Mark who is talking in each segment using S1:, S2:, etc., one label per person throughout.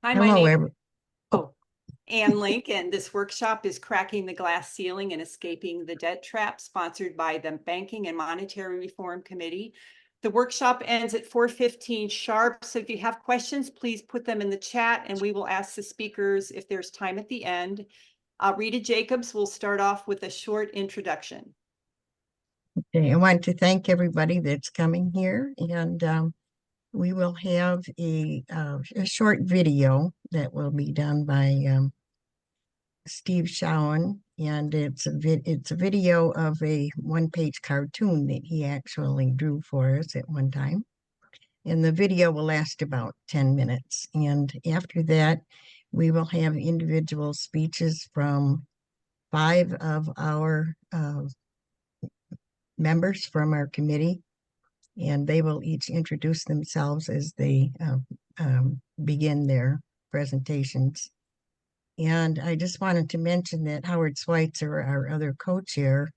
S1: Hi, my
S2: Hello,
S1: name,
S2: oh,
S1: oh, Ann Link, and this workshop is Cracking the Glass Ceiling and Escaping the Debt Trap, sponsored by the Banking and Monetary Reform Committee. The workshop ends at 4:15 sharp, so if you have questions, please put them in the chat and we will ask the speakers if there's time at the end. Rita Jacobs will start off with a short introduction.
S2: okay. I want to thank everybody that's coming here, and we will have a short video that will be done by Steve Showen, and it's a video of a one-page cartoon that he actually drew for us at one time. And the video will last about 10 minutes. And after that, we will have individual speeches from 5 of our members from our committee, and they will each introduce themselves as they begin their presentations. And I just wanted to mention that Howard Switzer, our other co-chair,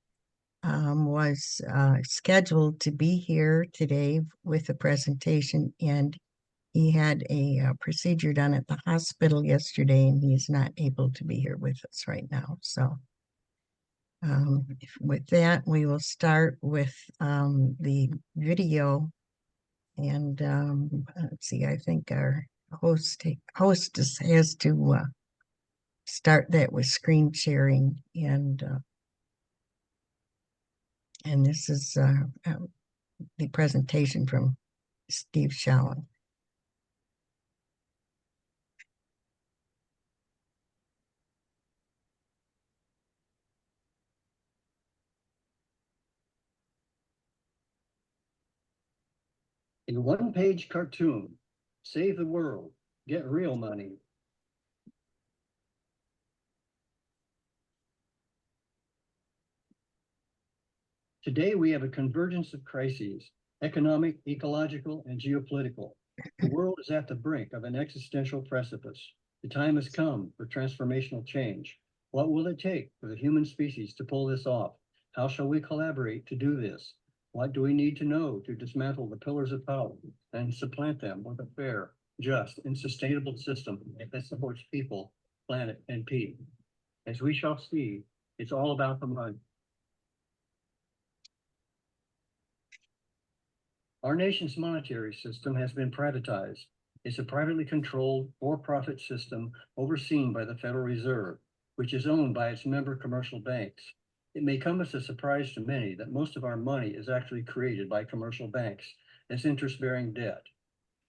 S2: was scheduled to be here today with a presentation, and he had a procedure done at the hospital yesterday, and he's not able to be here with us right now. So with that, we will start with the video. And let's see, I think our hostess has to start that with screen sharing. And this is the presentation from Steve Showen.
S3: A one-page cartoon, save the world, get real money. Today, we have a convergence of crises, economic, ecological, and geopolitical. The world is at the brink of an existential precipice. The time has come for transformational change. What will it take for the human species to pull this off? How shall we collaborate to do this? What do we need to know to dismantle the pillars of power and supplant them with a fair, just, and sustainable system that supports people, planet, and peace? As we shall see, it's all about the money. Our nation's monetary system has been privatized. It's a privately controlled for-profit system overseen by the Federal Reserve, which is owned by its member commercial banks. It may come as a surprise to many that most of our money is actually created by commercial banks as interest-bearing debt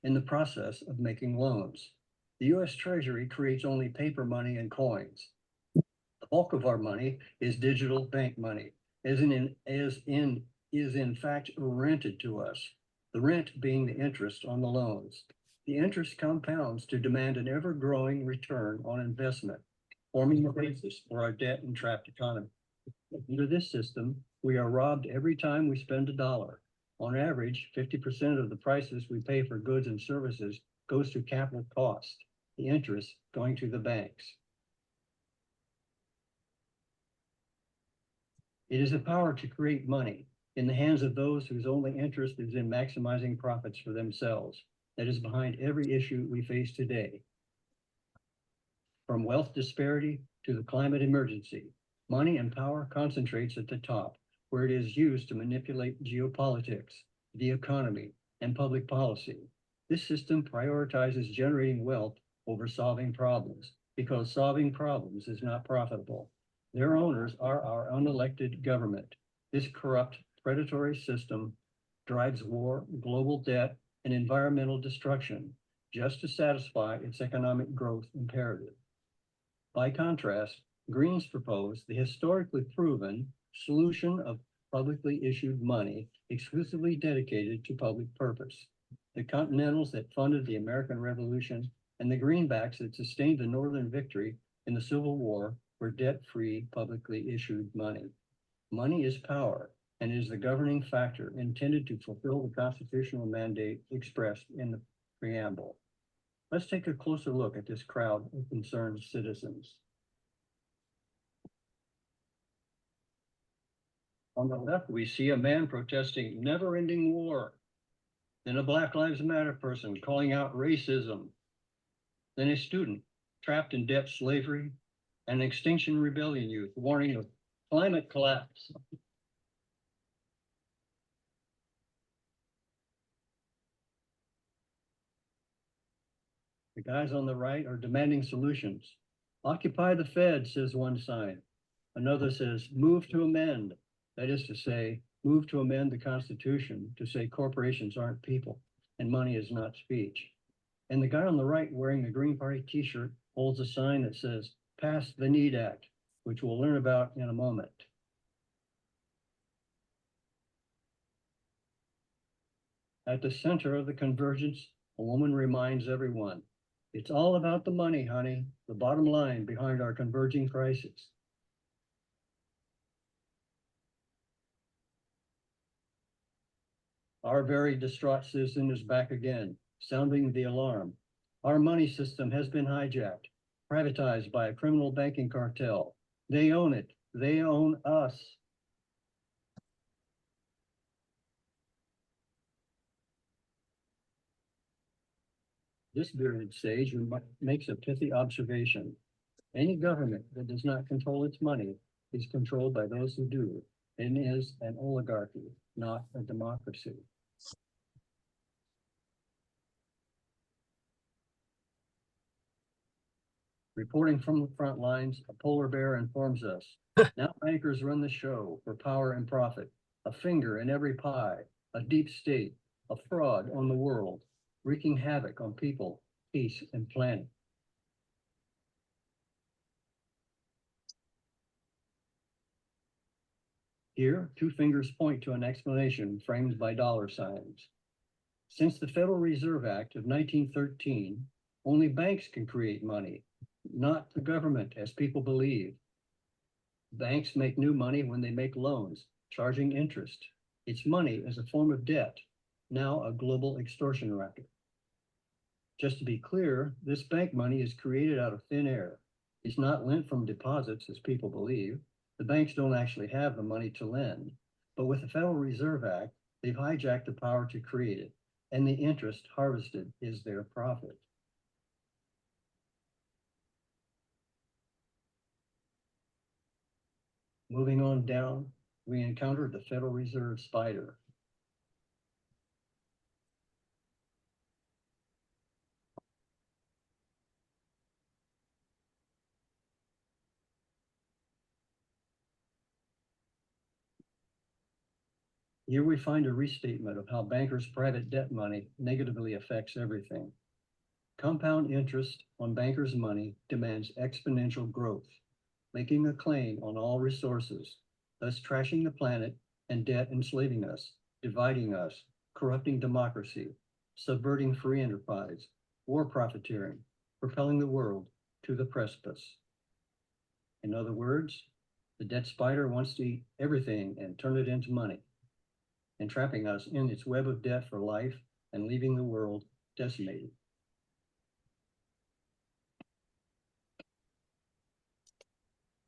S3: in the process of making loans. The U.S. Treasury creates only paper money and coins. The bulk of our money is digital bank money, is in fact rented to us, the rent being the interest on the loans. The interest compounds to demand an ever-growing return on investment, forming the basis for our debt and trapped economy. Under this system, we are robbed every time we spend a dollar. On average, 50% of the prices we pay for goods and services goes to capital cost, the interest going to the banks. It is the power to create money in the hands of those whose only interest is in maximizing profits for themselves that is behind every issue we face today. From wealth disparity to the climate emergency, money and power concentrates at the top, where it is used to manipulate geopolitics, the economy, and public policy. This system prioritizes generating wealth over solving problems, because solving problems is not profitable. Their owners are our unelected government. This corrupt, predatory system drives war, global debt, and environmental destruction just to satisfy its economic growth imperative. By contrast, Greens propose the historically proven solution of publicly issued money exclusively dedicated to public purpose. The Continentals that funded the American Revolution and the Greenbacks that sustained the Northern victory in the Civil War were debt-free, publicly issued money. Money is power and is the governing factor intended to fulfill the constitutional mandate expressed in the preamble. Let's take a closer look at this crowd of concerned citizens. On the left, we see a man protesting never-ending war. Then a Black Lives Matter person calling out racism. then a student trapped in debt slavery, and an Extinction Rebellion youth warning of climate collapse. The guys on the right are demanding solutions. Occupy the Fed, says one side. Another says, move to amend. That is to say, move to amend the Constitution to say corporations aren't people and money is not speech. And the guy on the right wearing the Green Party t-shirt holds a sign that says, pass the NEED Act, which we'll learn about in a moment. At the center of the convergence, a woman reminds everyone, it's all about the money, honey, the bottom line behind our converging crisis. Our very distraught citizen is back again, sounding the alarm. Our money system has been hijacked, privatized by a criminal banking cartel. They own it. They own us. This bearded sage makes a pithy observation. Any government that does not control its money is controlled by those who do, and is an oligarchy, not a democracy. Reporting from the front lines, a polar bear informs us. Now bankers run the show for power and profit, a finger in every pie, a deep state, a fraud on the world, wreaking havoc on people, peace, and planet. Here, two fingers point to an explanation framed by dollar signs. Since the Federal Reserve Act of 1913, only banks can create money, not the government, as people believe. Banks make new money when they make loans, charging interest. It's money as a form of debt, now a global extortion racket. Just to be clear, this bank money is created out of thin air. It's not lent from deposits, as people believe. The banks don't actually have the money to lend. But with the Federal Reserve Act, they've hijacked the power to create it, and the interest harvested is their profit. Moving on down, we encountered the Federal Reserve spider. Here we find a restatement of how bankers' private debt money negatively affects everything. Compound interest on bankers' money demands exponential growth, making a claim on all resources, thus trashing the planet and debt enslaving us, dividing us, corrupting democracy, subverting free enterprise, war profiteering, propelling the world to the precipice. In other words, the debt spider wants to eat everything and turn it into money, entrapping us in its web of debt for life and leaving the world decimated.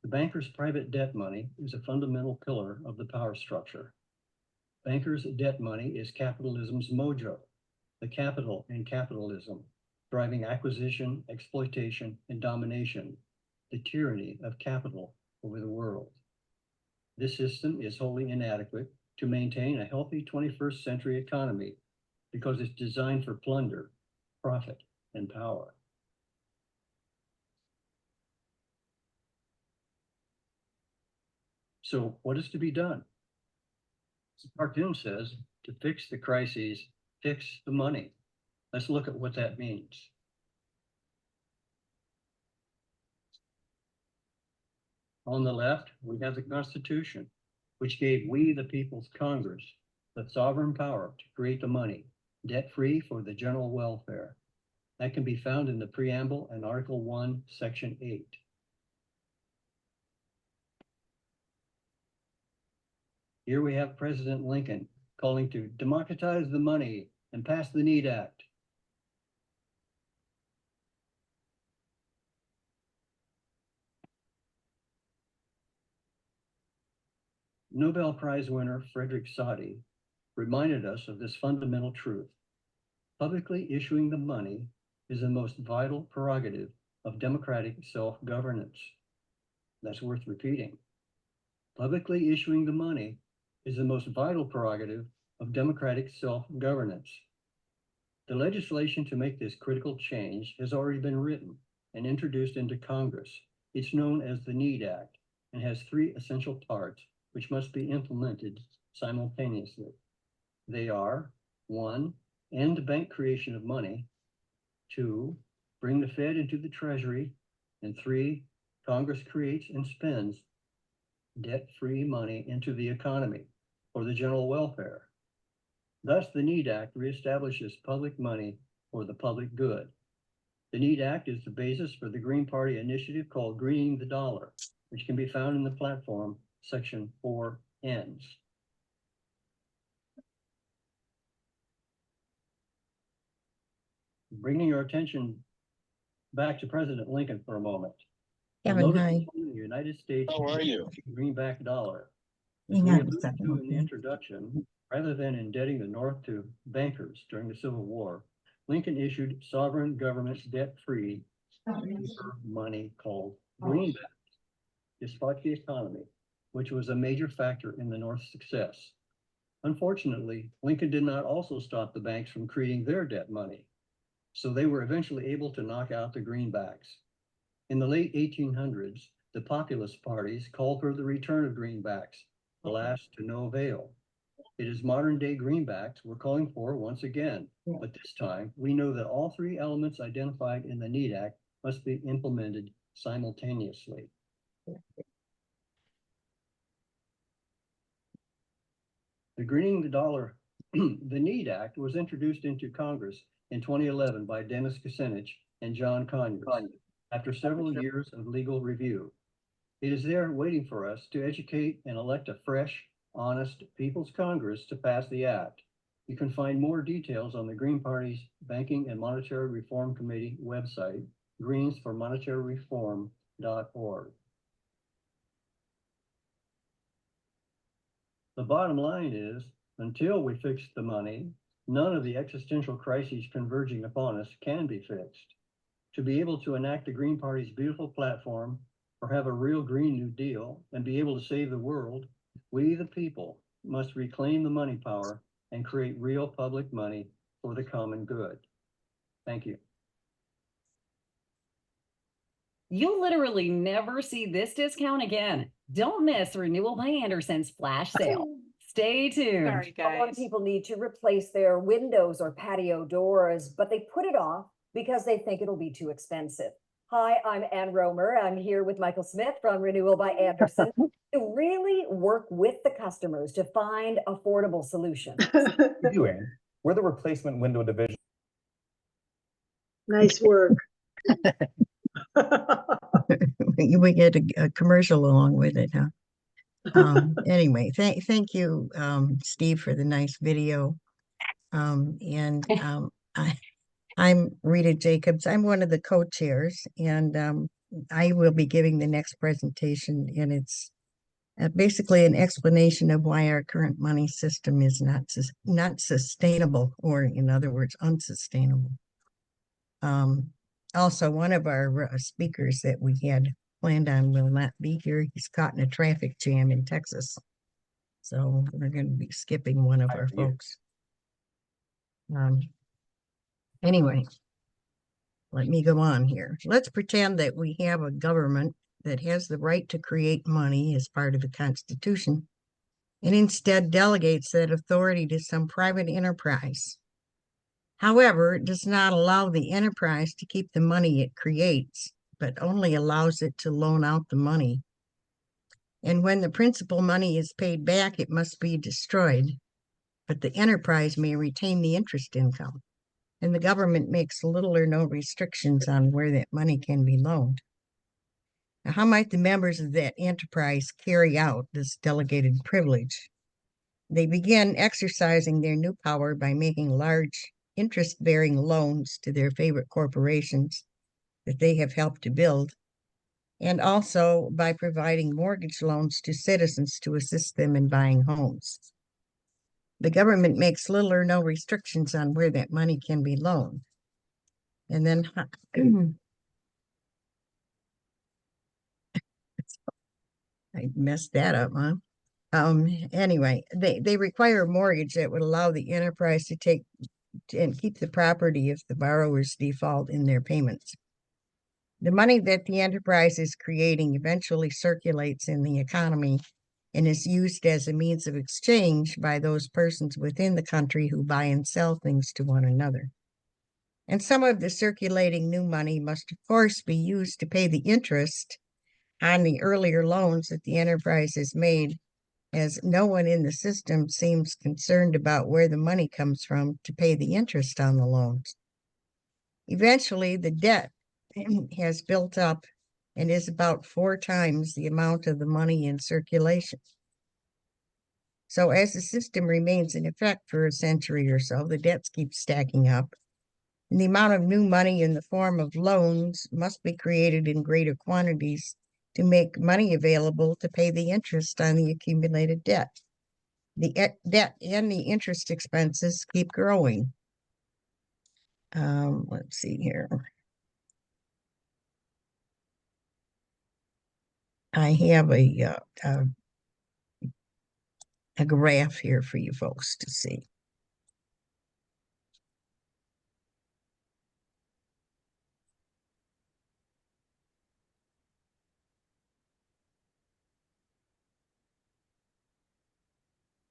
S3: The banker's private debt money is a fundamental pillar of the power structure. Bankers' debt money is capitalism's mojo, the capital in capitalism, driving acquisition, exploitation, and domination, the tyranny of capital over the world. This system is wholly inadequate to maintain a healthy 21st century economy because it's designed for plunder, profit, and power. So what is to be done? The cartoon says, to fix the crises, fix the money. Let's look at what that means. On the left, we have the Constitution, which gave we the people's Congress the sovereign power to create the money, debt-free for the general welfare. That can be found in the preamble and Article 1, Section 8. Here we have President Lincoln calling to democratize the money and pass the NEED Act. Nobel Prize winner Frederick Soddy reminded us of this fundamental truth. Publicly issuing the money is the most vital prerogative of democratic self-governance. That's worth repeating. Publicly issuing the money is the most vital prerogative of democratic self-governance. The legislation to make this critical change has already been written and introduced into Congress. It's known as the NEED Act and has three essential parts which must be implemented simultaneously. They are: 1, end bank creation of money; 2, bring the Fed into the Treasury; and 3, Congress creates and spends debt-free money into the economy for the general welfare. Thus, the NEED Act reestablishes public money for the public good. The NEED Act is the basis for the Green Party initiative called Greening the Dollar, which can be found in the platform section 4Ns. Bringing your attention back to President Lincoln for a moment.
S2: Kevin,
S3: Notice
S2: hi.
S3: the United States
S4: How are you?
S3: greenback dollar. As
S2: Hang
S3: we
S2: on a
S3: alluded
S2: second,
S3: to in the
S2: okay.
S3: introduction, rather than indebting the North to bankers during the Civil War, Lincoln issued sovereign government debt-free paper money called greenbacks to spark the economy, which was a major factor in the North's success. Unfortunately, Lincoln did not also stop the banks from creating their debt money, so they were eventually able to knock out the greenbacks. In the late 1800s, the populist parties called for the return of greenbacks, alas, to no avail. It is modern day greenbacks we're calling for once again, but this time we know that all three elements identified in the NEED Act must be implemented simultaneously. The Greening the Dollar, the NEED Act was introduced into Congress in 2011 by Dennis Kucinich and John Conyers after several years of legal review. It is there waiting for us to educate and elect a fresh, honest People's Congress to pass the act. You can find more details on the Green Party's Banking and Monetary Reform Committee website, greensformonetaryreform.org. The bottom line is, until we fix the money, none of the existential crises converging upon us can be fixed. To be able to enact the Green Party's beautiful platform, or have a real Green New Deal and be able to save the world, we the people must reclaim the money power and create real public money for the common good. Thank you.
S5: You'll literally never see this discount again. Don't miss Renewal by Anderson's flash sale. Stay tuned.
S1: Sorry,
S6: A lot of
S1: guys.
S6: people need to replace their windows or patio doors, but they put it off because they think it'll be too expensive. Hi, I'm Ann Romer. I'm here with Michael Smith from Renewal by Anderson to really work with the customers to find affordable solutions.
S4: We do, Ann. We're the replacement window division.
S7: Nice work.
S2: We get a commercial along with it, huh? Anyway, thank you, Steve, for the nice video. I'm Rita Jacobs. I'm one of the co-chairs, and I will be giving the next presentation, and it's basically an explanation of why our current money system is not sustainable, or in other words, unsustainable. Also, one of our speakers that we had planned on will not be here. He's caught in a traffic jam in Texas, so we're going to be skipping one of our folks. Anyway, let me go on here. Let's pretend that we have a government that has the right to create money as part of the Constitution, and instead delegates that authority to some private enterprise. However, it does not allow the enterprise to keep the money it creates, but only allows it to loan out the money. And when the principal money is paid back, it must be destroyed, but the enterprise may retain the interest income. And the government makes little or no restrictions on where that money can be loaned. Now, how might the members of that enterprise carry out this delegated privilege? They begin exercising their new power by making large interest-bearing loans to their favorite corporations that they have helped to build, and also by providing mortgage loans to citizens to assist them in buying homes. The government makes little or no restrictions on where that money can be loaned. And then I messed that up, huh? Anyway, they require a mortgage that would allow the enterprise to take and keep the property if the borrowers default in their payments. The money that the enterprise is creating eventually circulates in the economy and is used as a means of exchange by those persons within the country who buy and sell things to one another. And some of the circulating new money must, of course, be used to pay the interest on the earlier loans that the enterprise has made, as no one in the system seems concerned about where the money comes from to pay the interest on the loans. Eventually, the debt has built up and is about 4 times the amount of the money in circulation. So as the system remains in effect for a century or so, the debts keep stacking up. And the amount of new money in the form of loans must be created in greater quantities to make money available to pay the interest on the accumulated debt. The debt and the interest expenses keep growing. Let's see here. I have a graph here for you folks to see.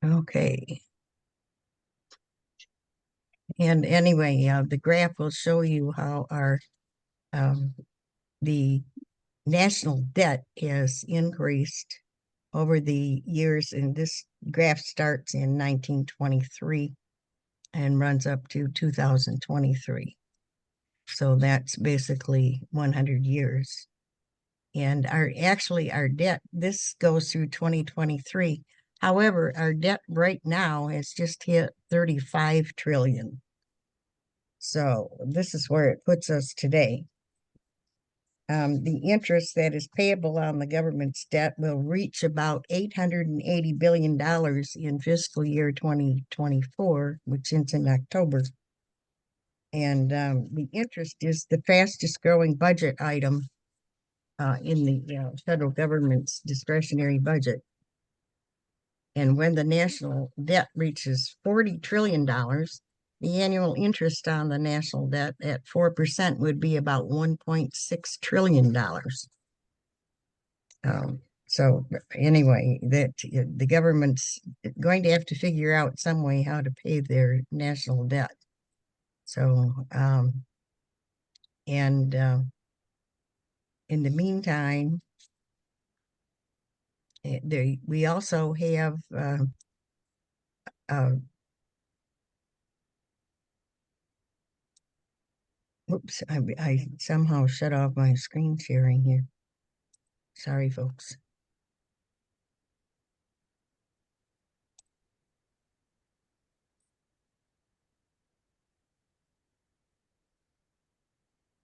S2: Okay. And anyway, the graph will show you how our the national debt has increased over the years, and this graph starts in 1923 and runs up to 2023. So that's basically 100 years. And our debt, this goes through 2023. However, our debt right now has just hit 35 trillion. So this is where it puts us today. The interest that is payable on the government's debt will reach about $880 billion in fiscal year 2024, which ends in October. And the interest is the fastest growing budget item in the federal government's discretionary budget. And when the national debt reaches $40 trillion, the annual interest on the national debt at 4% would be about $1.6 trillion. So anyway, that the government's going to have to figure out some way how to pay their national debt. So, in the meantime, we also have oops, I somehow shut off my screen sharing here. Sorry, folks.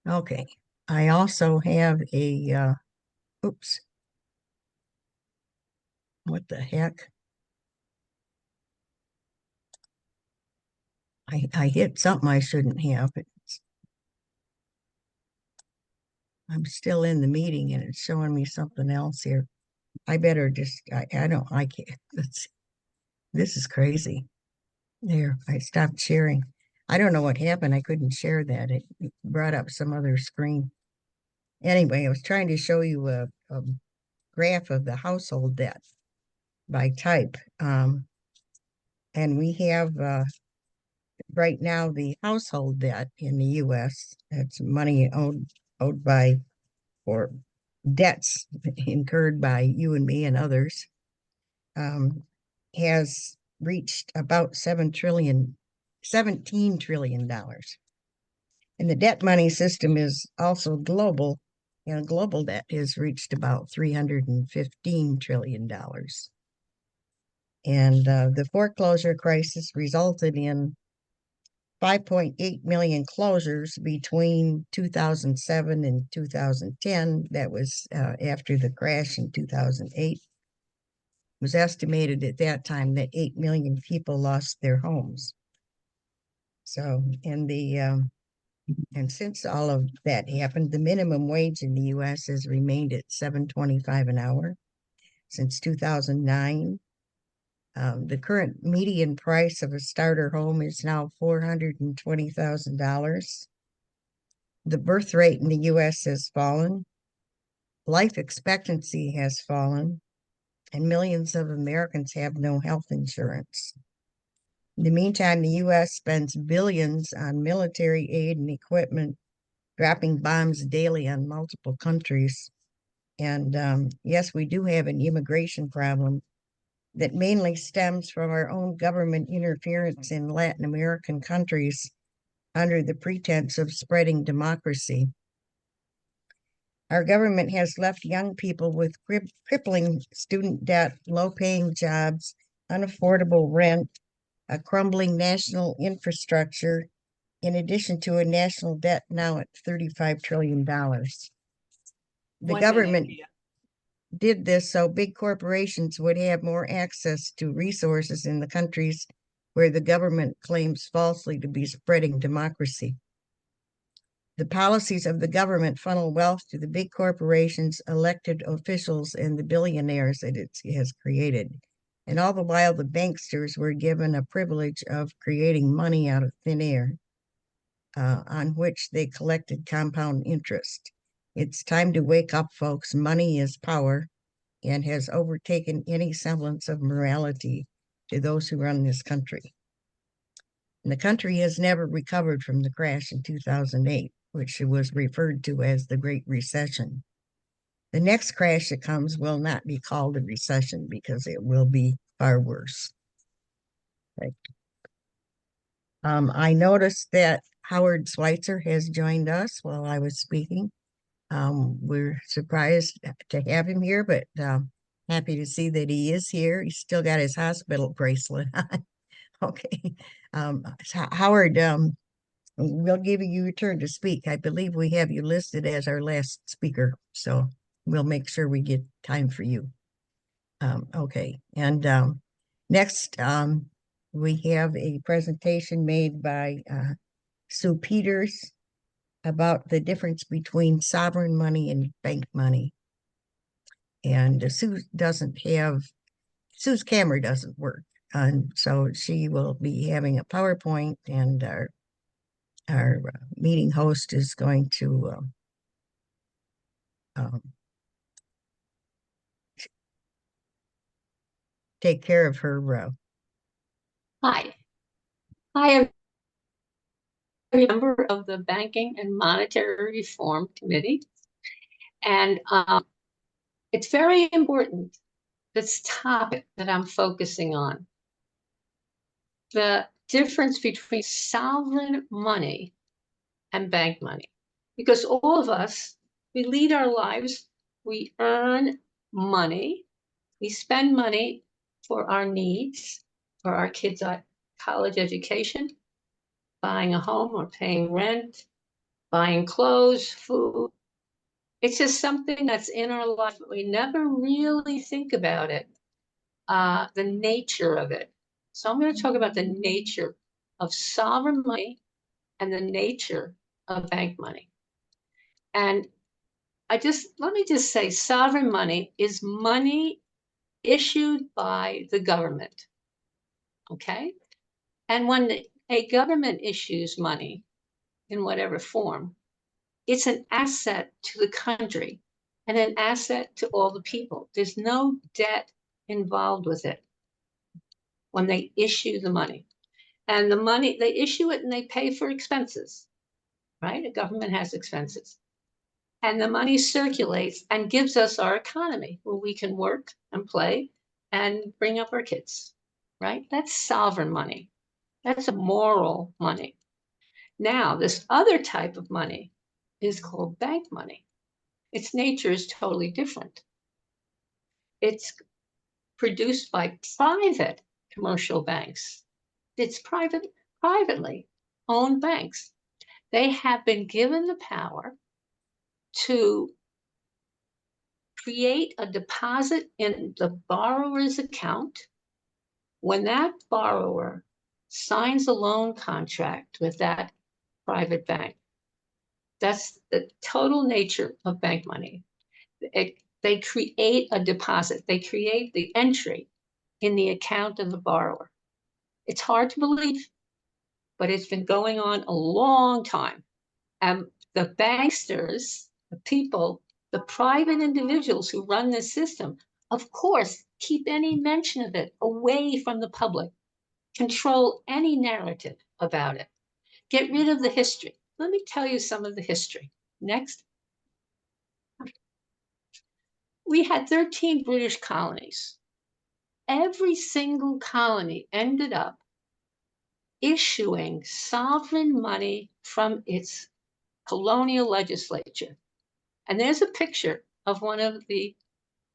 S2: Okay, I also have a, oops. What the heck? I hit something I shouldn't have. I'm still in the meeting and it's showing me something else here. I better just, I can't, this is crazy. There, I stopped sharing. I don't know what happened. I couldn't share that. It brought up some other screen. Anyway, I was trying to show you a graph of the household debt by type. And we have right now the household debt in the US, that's money owed by, or debts incurred by you and me and others, has reached about $17 trillion. And the debt money system is also global, and global debt has reached about $315 trillion. And the foreclosure crisis resulted in 5.8 million closures between 2007 and 2010. That was after the crash in 2008. It was estimated at that time that 8 million people lost their homes. So, and the And since all of that happened, the minimum wage in the US has remained at $7.25 an hour since 2009. The current median price of a starter home is now $420,000. The birth rate in the US has fallen. Life expectancy has fallen, and millions of Americans have no health insurance. In the meantime, the US spends billions on military aid and equipment, dropping bombs daily on multiple countries. And yes, we do have an immigration problem that mainly stems from our own government interference in Latin American countries under the pretense of spreading democracy. Our government has left young people with crippling student debt, low-paying jobs, unaffordable rent, a crumbling national infrastructure, in addition to a national debt now at $35 trillion. The
S1: 1 minute,
S2: government
S1: Mia.
S2: did this so big corporations would have more access to resources in the countries where the government claims falsely to be spreading democracy. The policies of the government funnel wealth to the big corporations, elected officials, and the billionaires that it has created. And all the while, the banksters were given a privilege of creating money out of thin air, on which they collected compound interest. It's time to wake up, folks. Money is power and has overtaken any semblance of morality to those who run this country. And the country has never recovered from the crash in 2008, which was referred to as the Great Recession. The next crash that comes will not be called a recession because it will be far worse. Right. I noticed that Howard Switzer has joined us while I was speaking. We're surprised to have him here, but happy to see that he is here. He's still got his hospital bracelet on. Okay. Howard, we'll give you your turn to speak. I believe we have you listed as our last speaker, so we'll make sure we get time for you. Okay, and next we have a presentation made by Sue Peters about the difference between sovereign money and bank money. And Sue's camera doesn't work. And so she will be having a PowerPoint, and our meeting host is going to take care of her.
S7: Hi, I'm a member of the Banking and Monetary Reform Committee, and it's very important, this topic that I'm focusing on, the difference between sovereign money and bank money, because all of us, we lead our lives, we earn money, we spend money for our needs, for our kids' college education, buying a home or paying rent, buying clothes, food. It's just something that's in our life, but we never really think about it, the nature of it. So I'm going to talk about the nature of sovereign money and the nature of bank money. And let me just say, sovereign money is money issued by the government, okay? And when a government issues money in whatever form, it's an asset to the country and an asset to all the people. There's no debt involved with it when they issue the money. And the money, they issue it and they pay for expenses, right? A government has expenses. And the money circulates and gives us our economy where we can work and play and bring up our kids, right? That's sovereign money. That's a moral money. Now, this other type of money is called bank money. Its nature is totally different. It's produced by private commercial banks. It's privately owned banks. They have been given the power to create a deposit in the borrower's account. When that borrower signs a loan contract with that private bank, That's the total nature of bank money. They create a deposit. They create the entry in the account of the borrower. It's hard to believe, but it's been going on a long time. And the banksters, the people, the private individuals who run this system, of course, keep any mention of it away from the public, control any narrative about it, get rid of the history. Let me tell you some of the history. Next. We had 13 British colonies. Every single colony ended up issuing sovereign money from its colonial legislature. And there's a picture of one of the,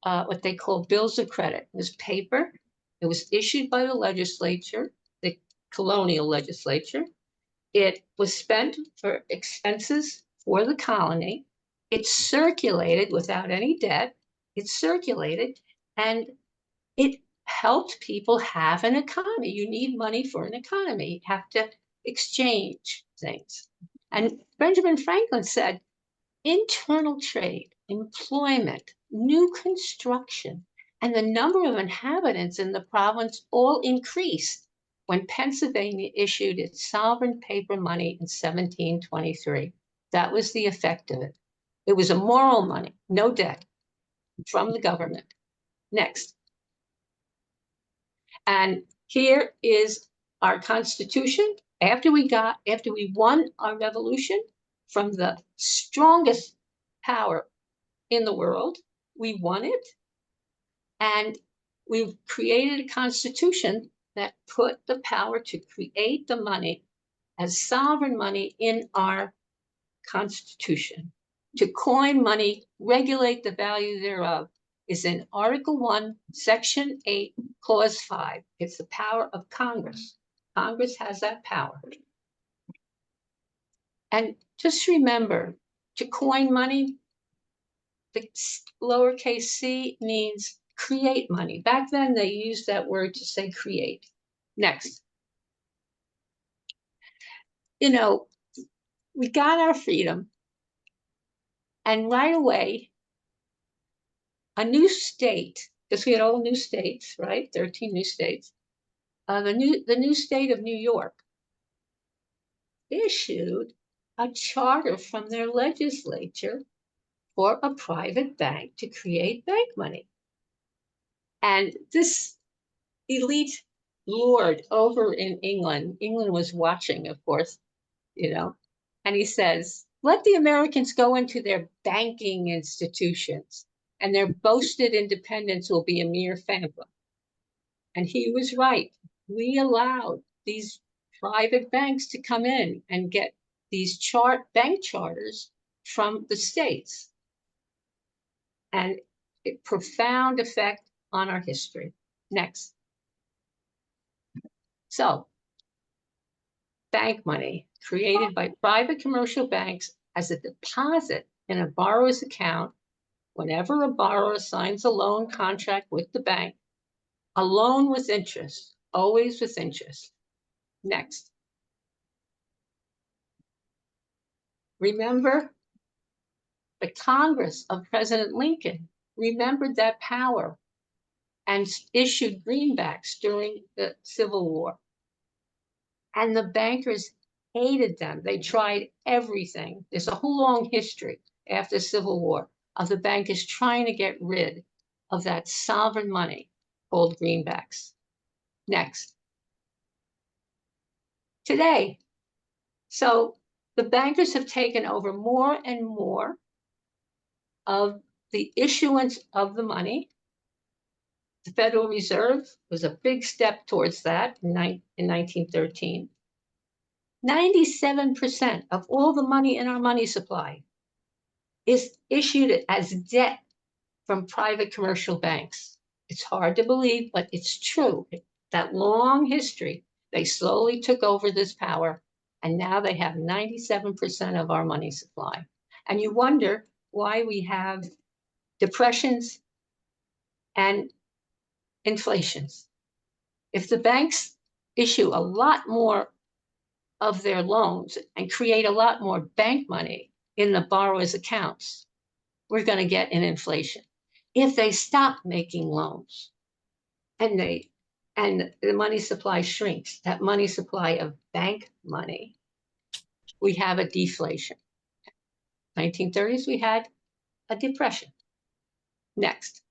S7: what they call bills of credit. It was paper. It was issued by the legislature, the colonial legislature. It was spent for expenses for the colony. It circulated without any debt. It circulated and it helped people have an economy. You need money for an economy. You have to exchange things. And Benjamin Franklin said, internal trade, employment, new construction, and the number of inhabitants in the province all increased when Pennsylvania issued its sovereign paper money in 1723. That was the effect of it. It was a moral money, no debt, from the government. Next. And here is our Constitution. After we won our revolution from the strongest power in the world, we won it. And we've created a Constitution that put the power to create the money as sovereign money in our Constitution. To coin money, regulate the value thereof, is in Article 1, Section 8, Clause 5. It's the power of Congress. Congress has that power. And just remember, to coin money, the lowercase c means create money. Back then, they used that word to say create. Next. You know, we got our freedom. And right away, a new state, because we had all new states, right? 13 new states. The new state of New York issued a charter from their legislature for a private bank to create bank money. And this elite lord over in England was watching, of course, you know, and he says, let the Americans go into their banking institutions and their boasted independence will be a mere phantom. And he was right. We allowed these private banks to come in and get these bank charters from the states. And a profound effect on our history. Next. So, bank money created by private commercial banks as a deposit in a borrower's account. Whenever a borrower signs a loan contract with the bank, a loan with interest, always with interest. Next. Remember, the Congress of President Lincoln remembered that power and issued greenbacks during the Civil War. And the bankers hated them. They tried everything. There's a whole long history after the Civil War of the bankers trying to get rid of that sovereign money called greenbacks. Next. Today, so the bankers have taken over more and more of the issuance of the money. The Federal Reserve was a big step towards that in 1913. 97% of all the money in our money supply is issued as debt from private commercial banks. It's hard to believe, but it's true. That long history, they slowly took over this power, and now they have 97% of our money supply. And you wonder why we have depressions and inflations. If the banks issue a lot more of their loans and create a lot more bank money, in the borrower's accounts, we're going to get an inflation. If they stop making loans and the money supply shrinks, that money supply of bank money, we have a deflation. 1930s, we had a depression. Next.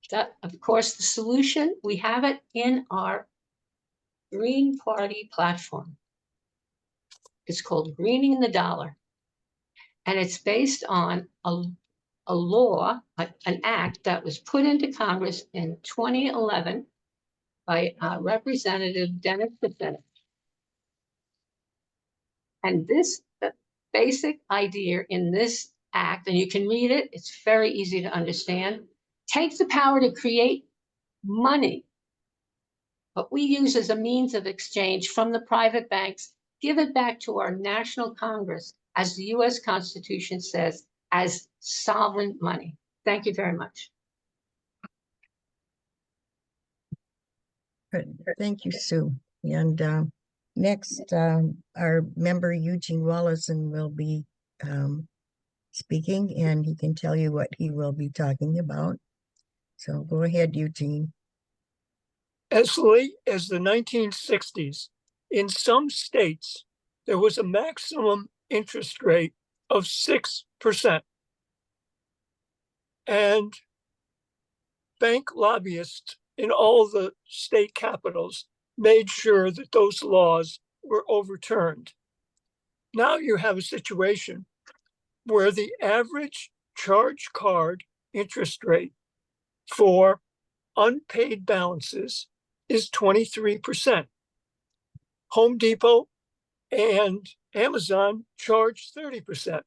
S7: That, of course, the solution, we have it in our Green Party platform. It's called Greening the Dollar. And it's based on a law, an act that was put into Congress in 2011 by Representative Dennis DeFinnis. And this basic idea in this act, and you can read it, it's very easy to understand, takes the power to create money, what we use as a means of exchange from the private banks, give it back to our national Congress, as the US Constitution says, as sovereign money. Thank you very much.
S2: Good. Thank you, Sue. And next, our member Eugene Woloszyn will be speaking, and he can tell you what he will be talking about. So go ahead, Eugene.
S8: As late as the 1960s, in some states, there was a maximum interest rate of 6%. And bank lobbyists in all the state capitals made sure that those laws were overturned. Now you have a situation where the average charge card interest rate for unpaid balances is 23%. Home Depot and Amazon charge 30%. I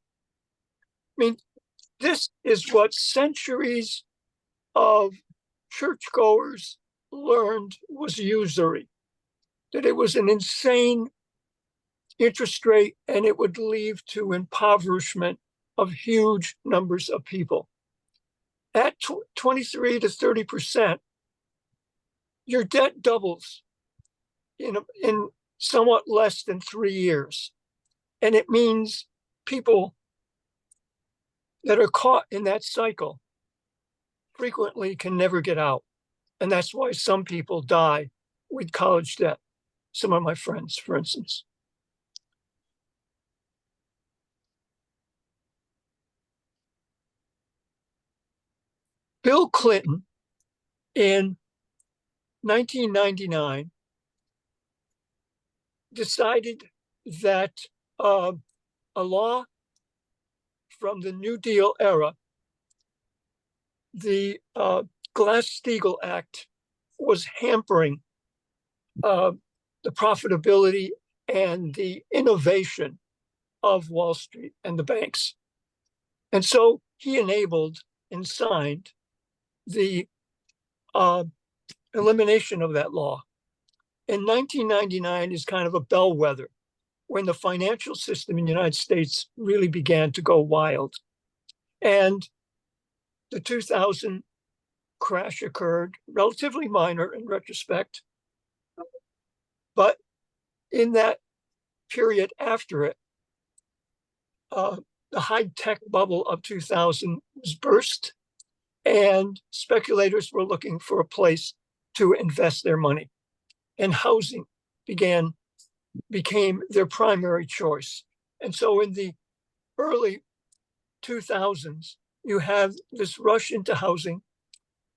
S8: mean, this is what centuries of churchgoers learned was usury, that it was an insane interest rate and it would lead to impoverishment of huge numbers of people. At 23 to 30%, your debt doubles in somewhat less than 3 years. And it means people that are caught in that cycle frequently can never get out. And that's why some people die with college debt. Some of my friends, for instance. Bill Clinton in 1999 decided that a law from the New Deal era, the Glass-Steagall Act, was hampering the profitability and the innovation of Wall Street and the banks. And so he enabled and signed the elimination of that law. In 1999 is kind of a bellwether when the financial system in the United States really began to go wild. And the 2000 crash occurred, relatively minor in retrospect. But in that period after it, the high-tech bubble of 2000 was burst, and speculators were looking for a place to invest their money. And housing became their primary choice. And so in the early 2000s, you have this rush into housing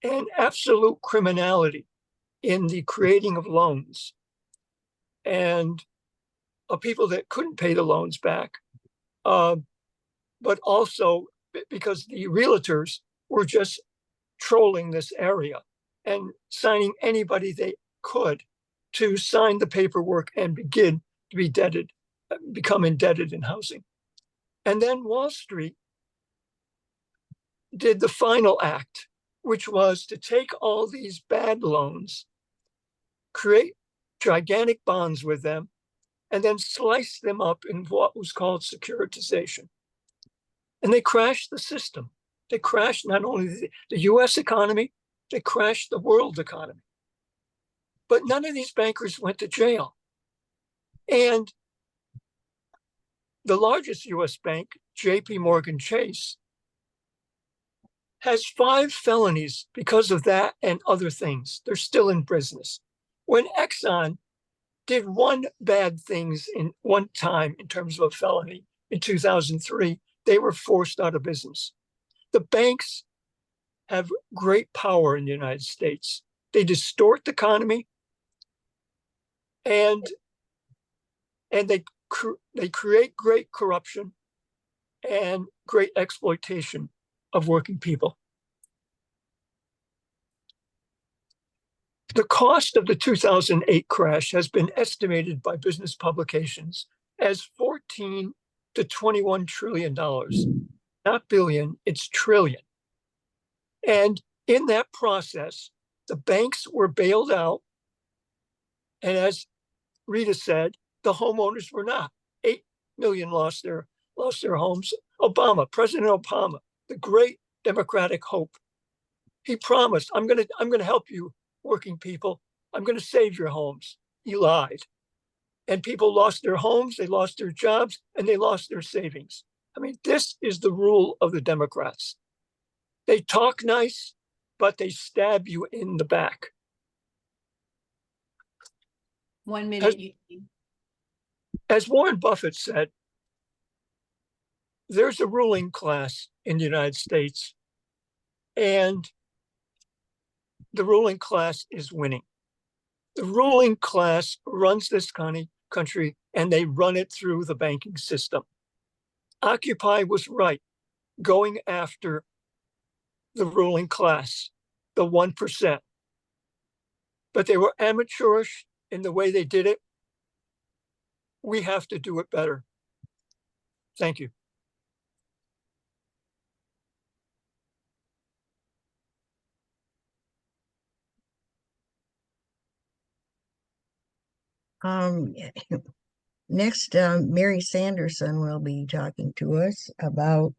S8: and absolute criminality in the creating of loans and people that couldn't pay the loans back, but also because the realtors were just trolling this area and signing anybody they could to sign the paperwork and begin to be become indebted in housing. And then Wall Street did the final act, which was to take all these bad loans, create gigantic bonds with them, and then slice them up in what was called securitization. And they crashed the system. They crashed not only the US economy, they crashed the world economy. But none of these bankers went to jail. And the largest US bank, JP Morgan Chase, has 5 felonies because of that and other things. They're still in business. When Exxon did one bad things in one time in terms of a felony in 2003, they were forced out of business. The banks have great power in the United States. They distort the economy, and they create great corruption and great exploitation of working people. The cost of the 2008 crash has been estimated by business publications as $14 to $21 trillion. Not billion, it's trillion. And in that process, the banks were bailed out. And as Rita said, the homeowners were not. 8 million lost their homes. President Obama, the great Democratic hope, he promised, I'm gonna help you, working people. I'm gonna save your homes. He lied. And people lost their homes, they lost their jobs, and they lost their savings. I mean, this is the rule of the Democrats. They talk nice, but they stab you in the back.
S1: 1 minute, Eugene.
S8: As Warren Buffett said, there's a ruling class in the United States, and the ruling class is winning. The ruling class runs this country, and they run it through the banking system. Occupy was right, going after the ruling class, the 1%. But they were amateurish in the way they did it. We have to do it better. Thank you.
S2: Next, Mary Sanderson will be talking to us about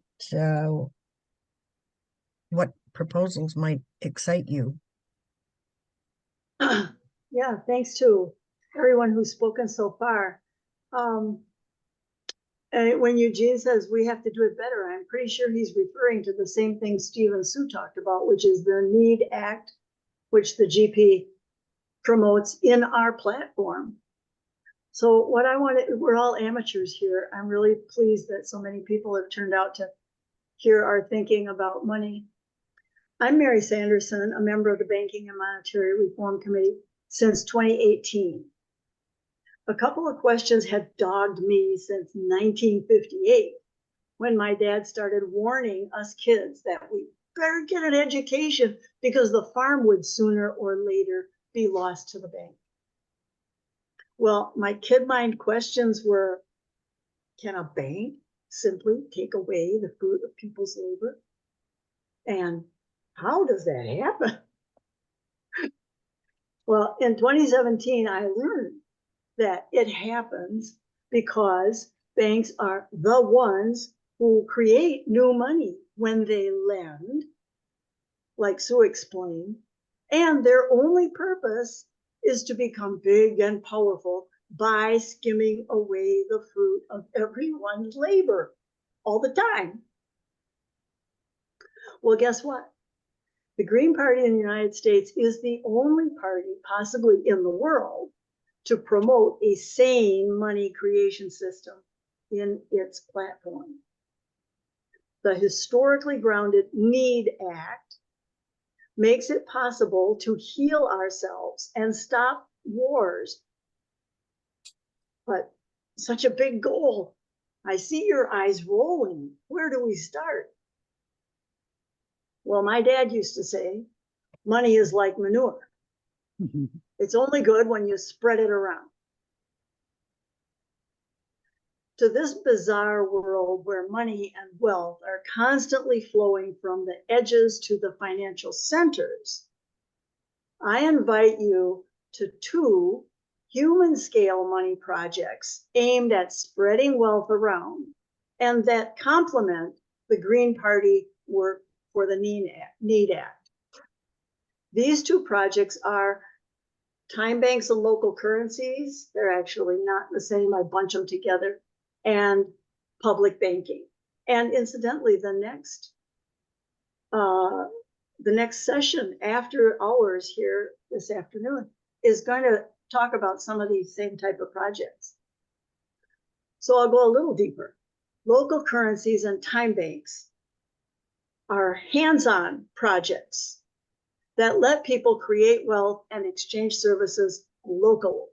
S2: what proposals might excite you.
S9: Yeah, thanks to everyone who's spoken so far. And when Eugene says we have to do it better, I'm pretty sure he's referring to the same thing Steve and Sue talked about, which is the NEED Act, which the GP promotes in our platform. So what I wanted, we're all amateurs here. I'm really pleased that so many people have turned out to hear our thinking about money. I'm Mary Sanderson, a member of the Banking and Monetary Reform Committee since 2018. A couple of questions have dogged me since 1958, when my dad started warning us kids that we better get an education because the farm would sooner or later be lost to the bank. Well, my kid mind questions were, can a bank simply take away the fruit of people's labor? And how does that happen? Well, in 2017, I learned that it happens because banks are the ones who create new money when they lend, like Sue explained, and their only purpose is to become big and powerful by skimming away the fruit of everyone's labor all the time. Well, guess what? The Green Party in the United States is the only party possibly in the world to promote a sane money creation system in its platform. The historically grounded NEED Act makes it possible to heal ourselves and stop wars. But such a big goal. I see your eyes rolling. Where do we start? Well, my dad used to say, money is like manure. It's only good when you spread it around. To this bizarre world where money and wealth are constantly flowing from the edges to the financial centers, I invite you to 2 human scale money projects aimed at spreading wealth around and that complement the Green Party work for the NEED Act. These 2 projects are time banks of local currencies. They're actually not the same. I bunch them together. And public banking. And incidentally, the next session after hours here this afternoon is going to talk about some of these same type of projects. So I'll go a little deeper. Local currencies and time banks are hands-on projects that let people create wealth and exchange services locally,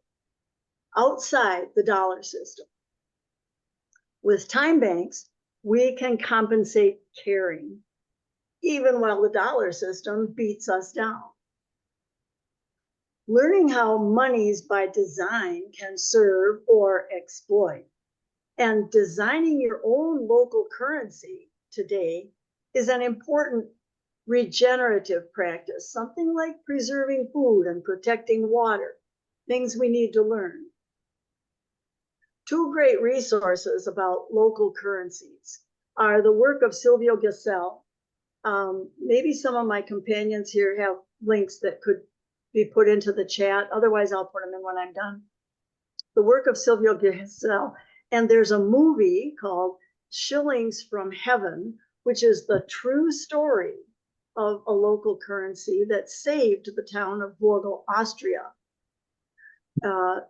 S9: outside the dollar system. With time banks, we can compensate caring, even while the dollar system beats us down. Learning how monies by design can serve or exploit, and designing your own local currency today is an important regenerative practice, something like preserving food and protecting water, things we need to learn. Two great resources about local currencies are the work of Silvio Gesell. Maybe some of my companions here have links that could be put into the chat. Otherwise, I'll put them in when I'm done. The work of Silvio Gesell, and there's a movie called Shillings from Heaven, which is the true story of a local currency that saved the town of Vogel, Austria,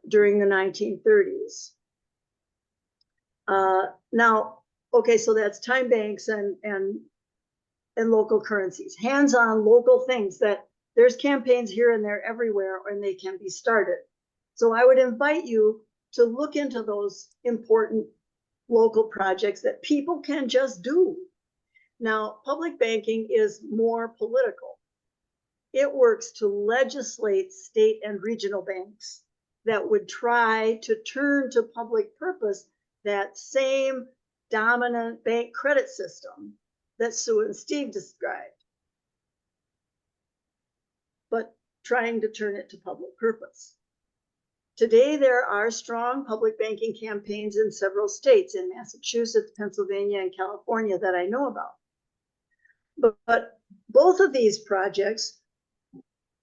S9: during the 1930s. Now, okay, so that's time banks and local currencies, hands-on local things that there's campaigns here and there everywhere, and they can be started. So I would invite you to look into those important local projects that people can just do. Now, public banking is more political. It works to legislate state and regional banks that would try to turn to public purpose that same dominant bank credit system that Sue and Steve described, but trying to turn it to public purpose. Today, there are strong public banking campaigns in several states, in Massachusetts, Pennsylvania, and California, that I know about. But both of these projects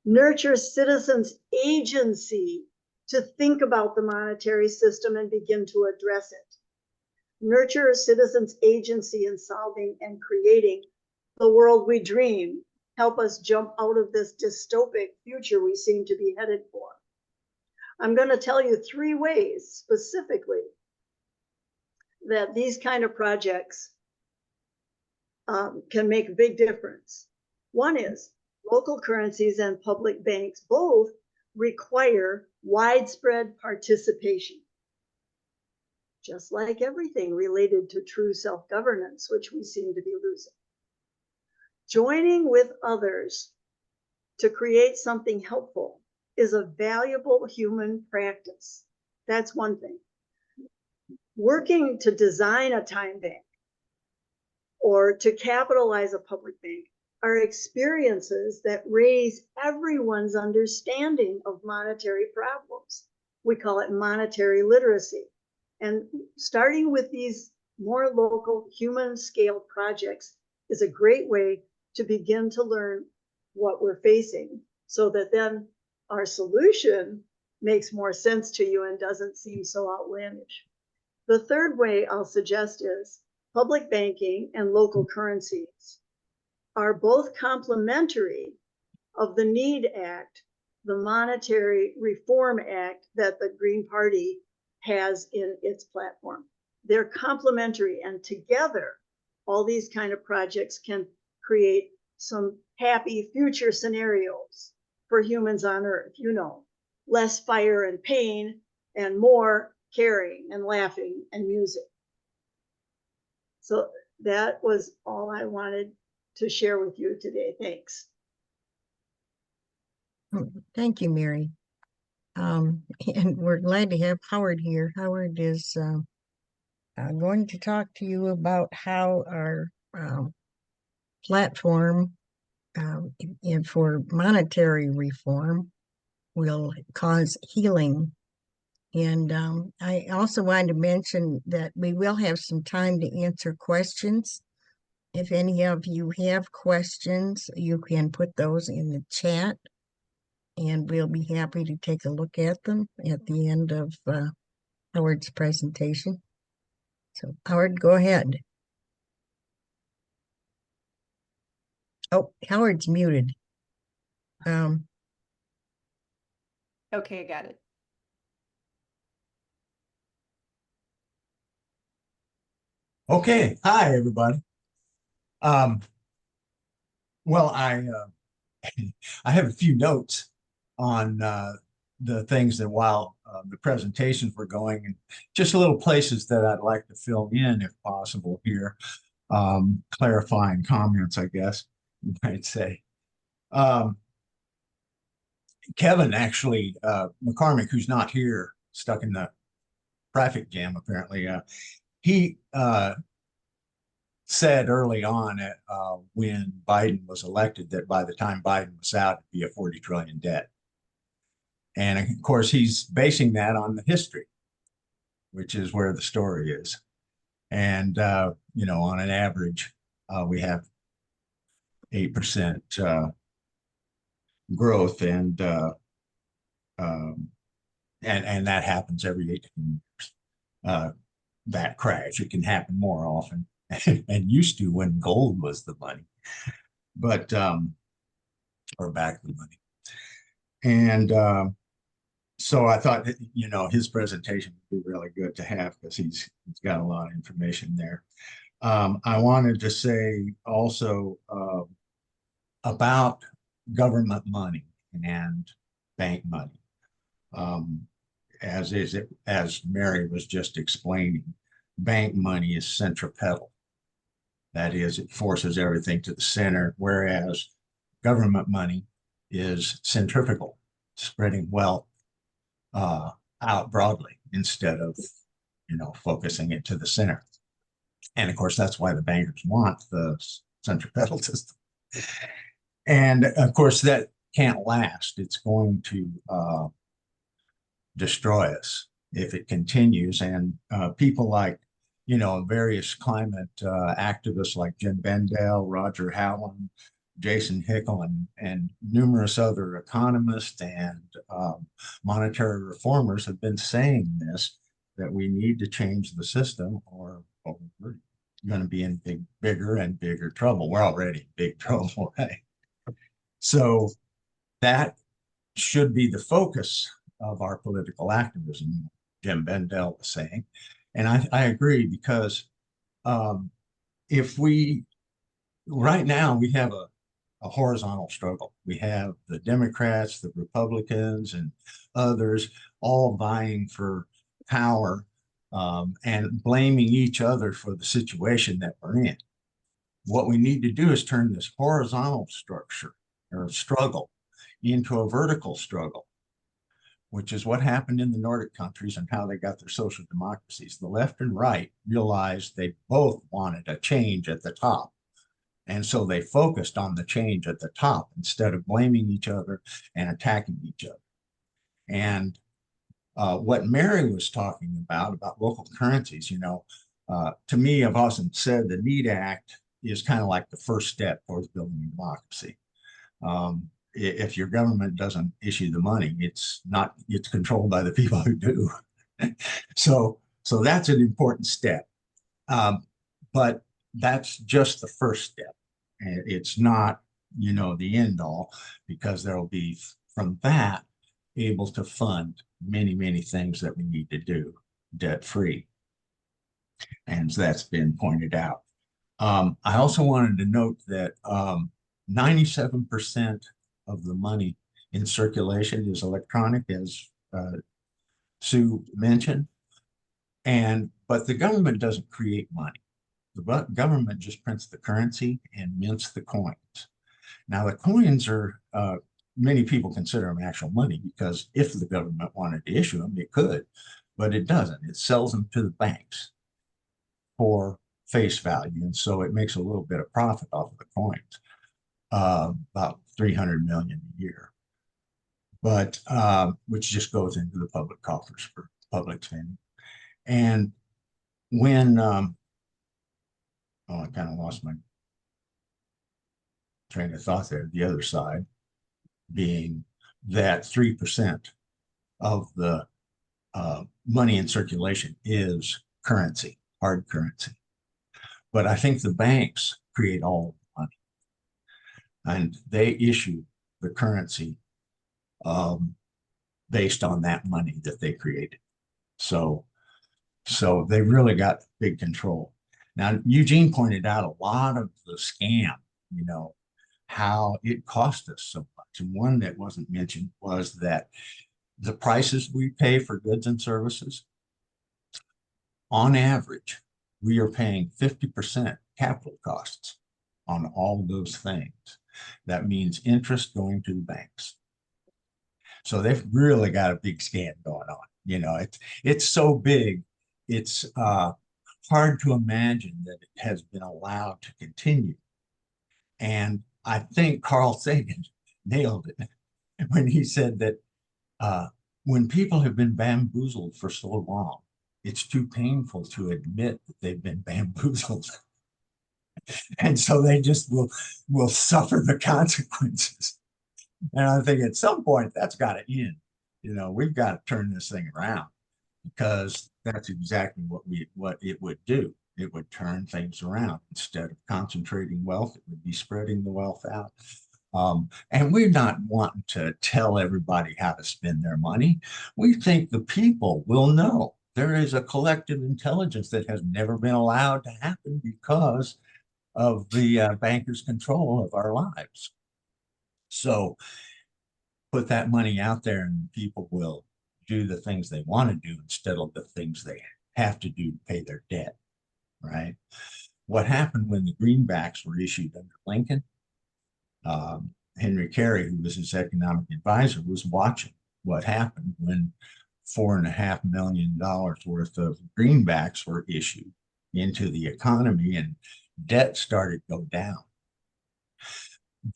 S9: nurture citizens' agency to think about the monetary system and begin to address it. Nurture citizens' agency in solving and creating the world we dream. Help us jump out of this dystopic future we seem to be headed for. I'm going to tell you 3 ways specifically that these kind of projects can make a big difference. One is local currencies and public banks both require widespread participation. Just like everything related to true self-governance, which we seem to be losing. Joining with others to create something helpful is a valuable human practice. That's one thing. Working to design a time bank or to capitalize a public bank are experiences that raise everyone's understanding of monetary problems. We call it monetary literacy. And starting with these more local human scale projects is a great way to begin to learn what we're facing, so that then our solution makes more sense to you and doesn't seem so outlandish. The third way I'll suggest is public banking and local currencies are both complementary of the NEED Act, the Monetary Reform Act that the Green Party has in its platform. They're complementary, and together, all these kind of projects can create some happy future scenarios for humans on Earth. You know, less fire and pain and more caring and laughing and music. So that was all I wanted to share with you today. Thanks.
S2: Thank you, Mary. And we're glad to have Howard here. Howard is going to talk to you about how our platform and for monetary reform will cause healing. And I also wanted to mention that we will have some time to answer questions. If any of you have questions, you can put those in the chat, and we'll be happy to take a look at them at the end of Howard's presentation. So Howard, go ahead. Oh, Howard's muted.
S1: Okay, I got it.
S10: Okay, hi, everybody. Well, I have a few notes on the things that while the presentations were going, and just little places that I'd like to fill in if possible here. Clarifying comments, I guess you might say. Kevin actually, McCormick, who's not here, stuck in the traffic jam apparently, he said early on when Biden was elected that by the time Biden was out, it'd be a 40 trillion debt. And of course, he's basing that on the history, which is where the story is. And, you know, on an average, we have 8% growth, and that happens every 18 years. That crash, it can happen more often and used to when gold was the money, but or back the money. And so I thought that, you know, his presentation would be really good to have because he's got a lot of information there. I wanted to say also about government money and bank money. As Mary was just explaining, bank money is centripetal. That is, it forces everything to the center, whereas government money is centrifugal, spreading wealth out broadly instead of, you know, focusing it to the center. And of course, that's why the bankers want the centripetal system. And of course, that can't last. It's going to destroy us if it continues. And people like, you know, various climate activists like Jim Bendell, Roger Howland, Jason Hickel, and numerous other economists and monetary reformers have been saying this, that we need to change the system or we're going to be in bigger and bigger trouble. We're already in big trouble, right? So that should be the focus of our political activism, Jim Bendell was saying. And I agree, because if we, right now we have a horizontal struggle. We have the Democrats, the Republicans, and others all vying for power and blaming each other for the situation that we're in. What we need to do is turn this horizontal structure or struggle into a vertical struggle, which is what happened in the Nordic countries and how they got their social democracies. The left and right realized they both wanted a change at the top. And so they focused on the change at the top instead of blaming each other and attacking each other. And what Mary was talking about local currencies, you know, to me, I've often said the NEED Act is kind of like the first step towards building a democracy. If your government doesn't issue the money, it's controlled by the people who do. So that's an important step. But that's just the first step. It's not, you know, the end all, because there'll be from that able to fund many, many things that we need to do debt free. And that's been pointed out. I also wanted to note that 97% of the money in circulation is electronic, as Sue mentioned. But the government doesn't create money. The government just prints the currency and mints the coins. Now, the coins are, many people consider them actual money, because if the government wanted to issue them, it could, but it doesn't. It sells them to the banks for face value. And so it makes a little bit of profit off of the coins, about 300 million a year, but which just goes into the public coffers for public spending. And when, I kind of lost my train of thought there. The other side being that 3% of the money in circulation is currency. hard currency. But I think the banks create all the money, and they issue the currency based on that money that they created. So they really got big control. Now, Eugene pointed out a lot of the scam, you know, how it cost us so much. And one that wasn't mentioned was that the prices we pay for goods and services, on average, we are paying 50% capital costs on all those things. That means interest going to the banks. So they've really got a big scam going on. You know, it's so big, it's hard to imagine that it has been allowed to continue. And I think Carl Sagan nailed it when he said that when people have been bamboozled for so long, it's too painful to admit that they've been bamboozled. And so they just will suffer the consequences. And I think at some point that's got to end. You know, we've got to turn this thing around, because that's exactly what it would do. It would turn things around. Instead of concentrating wealth, it would be spreading the wealth out. And we're not wanting to tell everybody how to spend their money. We think the people will know. There is a collective intelligence that has never been allowed to happen because of the bankers' control of our lives. So put that money out there and people will do the things they want to do instead of the things they have to do to pay their debt, right? What happened when the greenbacks were issued under Lincoln? Henry Carey, who was his economic advisor, was watching what happened when $4.5 million worth of greenbacks were issued into the economy and debt started to go down.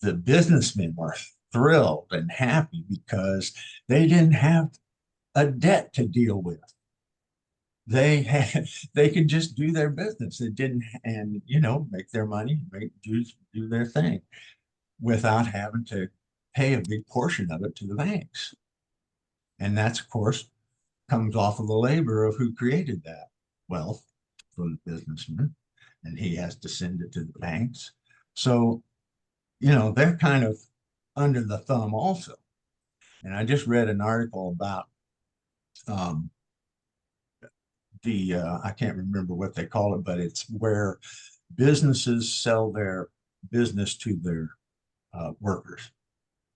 S10: The businessmen were thrilled and happy because they didn't have a debt to deal with. They could just do their business. It didn't, and you know, make their money, do their thing without having to pay a big portion of it to the banks. And that's, of course, comes off of the labor of who created that wealth for the businessman, and he has to send it to the banks. So, you know, they're kind of under the thumb also. And I just read an article about I can't remember what they call it, but it's where businesses sell their business to their workers,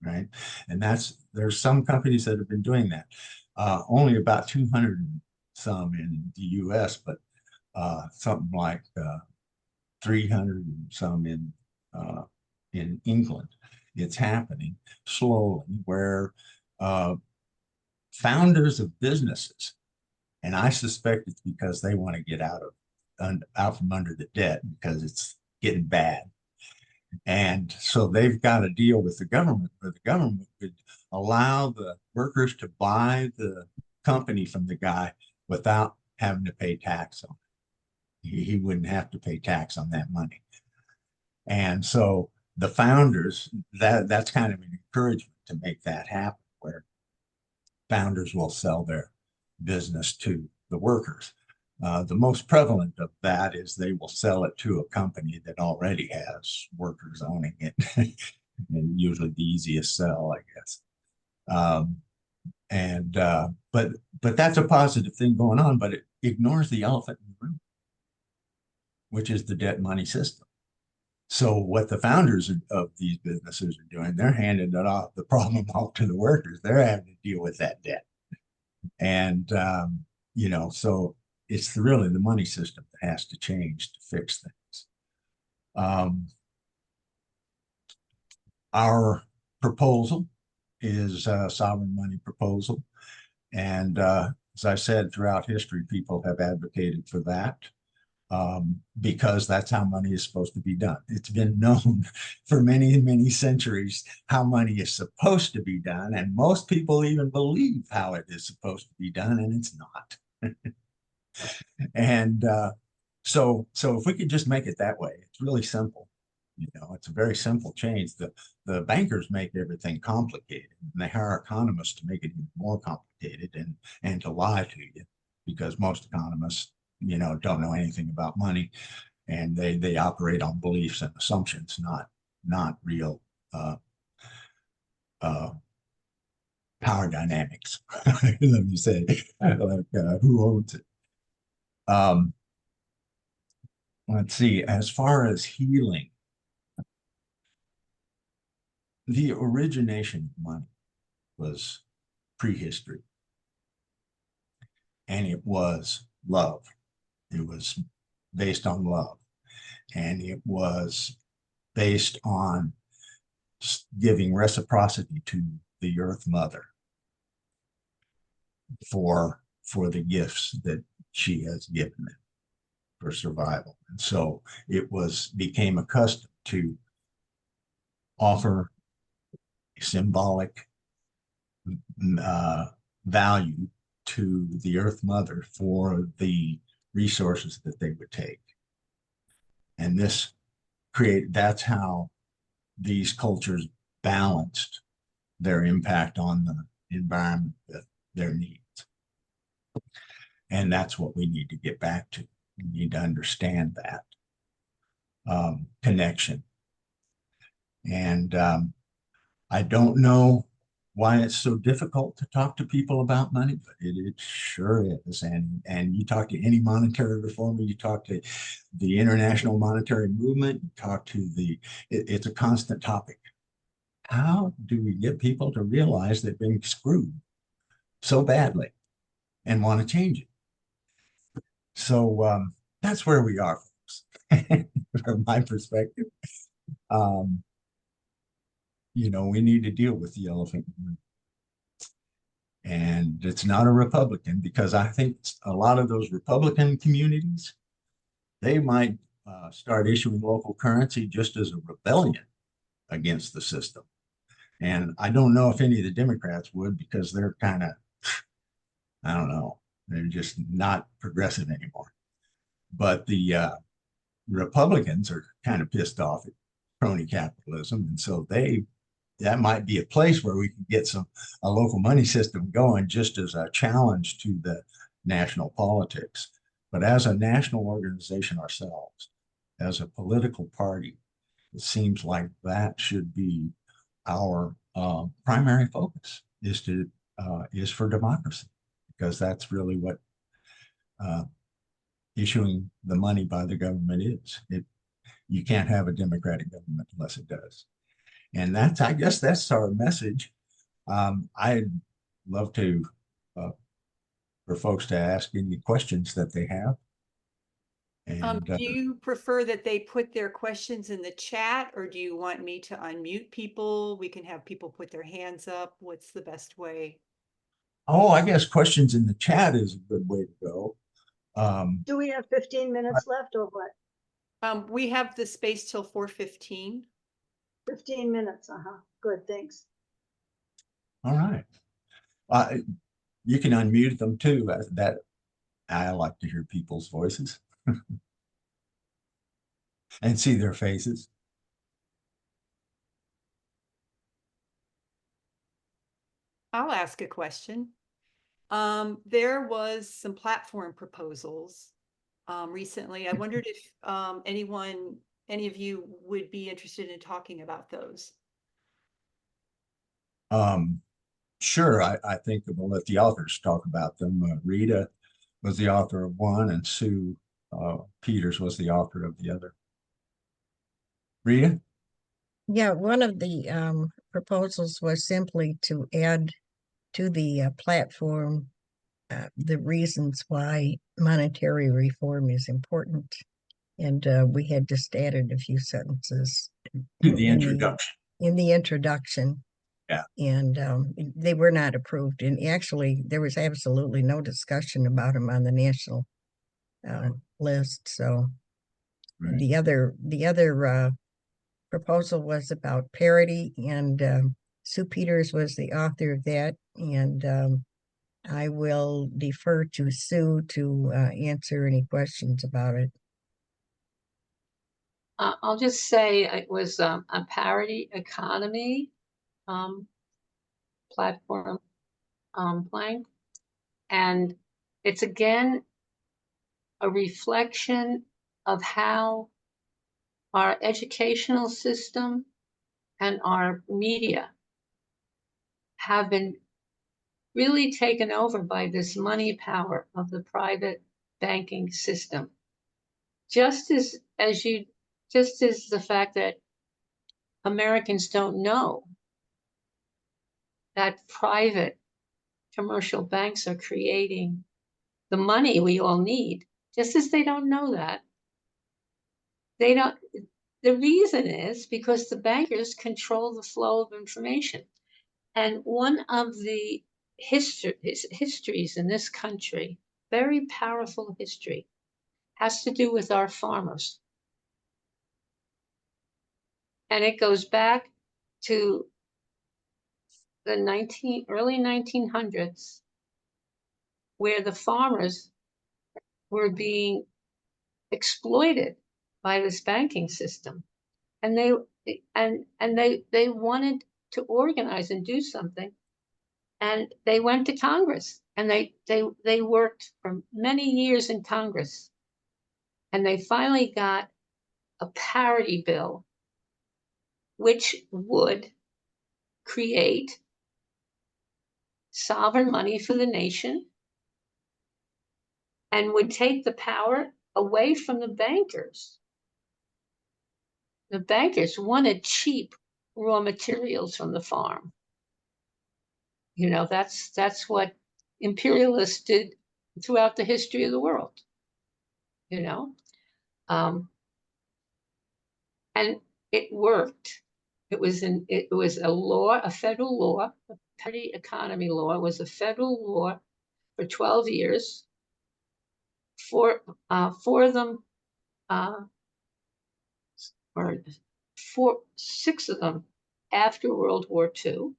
S10: right? And there's some companies that have been doing that. Only about 200 and some in the US, but something like 300 and some in England. It's happening slowly, where founders of businesses, and I suspect it's because they want to get out from under the debt because it's getting bad. And so they've got to deal with the government, where the government could allow the workers to buy the company from the guy without having to pay tax on it. He wouldn't have to pay tax on that money. And so the founders, that's kind of an encouragement to make that happen, where founders will sell their business to the workers. The most prevalent of that is they will sell it to a company that already has workers owning it. And usually the easiest sell, I guess. But that's a positive thing going on, but it ignores the elephant in the room, which is the debt money system. So what the founders of these businesses are doing, they're handing the problem off to the workers. They're having to deal with that debt. And, you know, so it's really the money system that has to change to fix things. Our proposal is a sovereign money proposal. And as I said, throughout history, people have advocated for that. Because that's how money is supposed to be done. It's been known for many, many centuries how money is supposed to be done, and most people even believe how it is supposed to be done, and it's not. And so if we could just make it that way, it's really simple. You know, it's a very simple change. The bankers make everything complicated, and they hire economists to make it even more complicated and to lie to you, because most economists don't know anything about money, and they operate on beliefs and assumptions, not real power dynamics. Let me say, like who owns it? Let's see, as far as healing, the origination of money was prehistory, and it was love. It was based on love, and it was based on giving reciprocity to the Earth Mother for the gifts that she has given them for survival. And so it became accustomed to offer symbolic value to the Earth Mother for the resources that they would take. And that's how these cultures balanced their impact on the environment with their needs. And that's what we need to get back to. We need to understand that connection. And I don't know why it's so difficult to talk to people about money, but it sure is. And you talk to any monetary reformer, you talk to the international monetary movement, you talk to it's a constant topic. How do we get people to realize they've been screwed so badly and want to change it? So that's where we are, folks, from my perspective. We need to deal with the elephant. And it's not a Republican, because I think a lot of those Republican communities, they might start issuing local currency just as a rebellion against the system. And I don't know if any of the Democrats would, because they're kind of, I don't know, they're just not progressive anymore. But the Republicans are kind of pissed off at crony capitalism. And so that might be a place where we can get a local money system going, just as a challenge to the national politics. But as a national organization ourselves, as a political party, it seems like that should be our primary focus, is for democracy, because that's really what issuing the money by the government is. You can't have a democratic government unless it does. And I guess that's our message. I'd love to, for folks to ask any questions that they have. And
S1: do you prefer that they put their questions in the chat, or do you want me to unmute people? We can have people put their hands up. What's the best way?
S10: Oh, I guess questions in the chat is a good way to go.
S9: Do we have 15 minutes left or what?
S1: We have the space till 4:15.
S9: 15 minutes, good, thanks.
S10: All right. You can unmute them too. I like to hear people's voices and see their faces.
S1: I'll ask a question. There was some platform proposals recently. I wondered if any of you would be interested in talking about those.
S10: Sure, I think we'll let the authors talk about them. Rita was the author of one, and Sue Peters was the author of the other. Rita?
S2: Yeah, one of the proposals was simply to add to the platform the reasons why monetary reform is important. And we had just added a few sentences
S10: To the introduction.
S2: In the introduction.
S10: Yeah.
S2: And they were not approved. And actually, there was absolutely no discussion about them on the national list. So
S10: Right.
S2: the other proposal was about parity, and Sue Peters was the author of that. And I will defer to Sue to answer any questions about it.
S7: I'll just say it was a parity economy platform plank, and it's again a reflection of how our educational system and our media have been really taken over by this money power of the private banking system. Just as the fact that Americans don't know that private commercial banks are creating the money we all need, just as they don't know that. They don't, the reason is because the bankers control the flow of information. And one of the histories in this country, very powerful history, has to do with our farmers. And it goes back to the early 1900s, where the farmers were being exploited by this banking system. And they wanted to organize and do something. And they went to Congress, and they worked for many years in Congress. And they finally got a parity bill, which would create sovereign money for the nation and would take the power away from the bankers. The bankers wanted cheap raw materials from the farm. You know, that's what imperialists did throughout the history of the world, you know. And it worked. It was a law, a federal law, a parity economy law. It was a federal law for 12 years. For them, or 6 of them after World War II.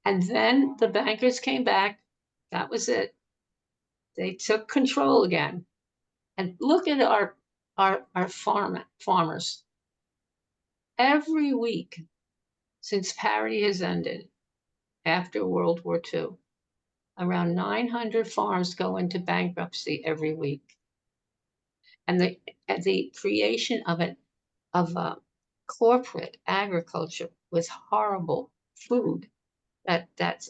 S7: And then the bankers came back. That was it. They took control again. And look at our farmers. Every week since parity has ended after World War II, around 900 farms go into bankruptcy every week. And the creation of a corporate agriculture with horrible food that's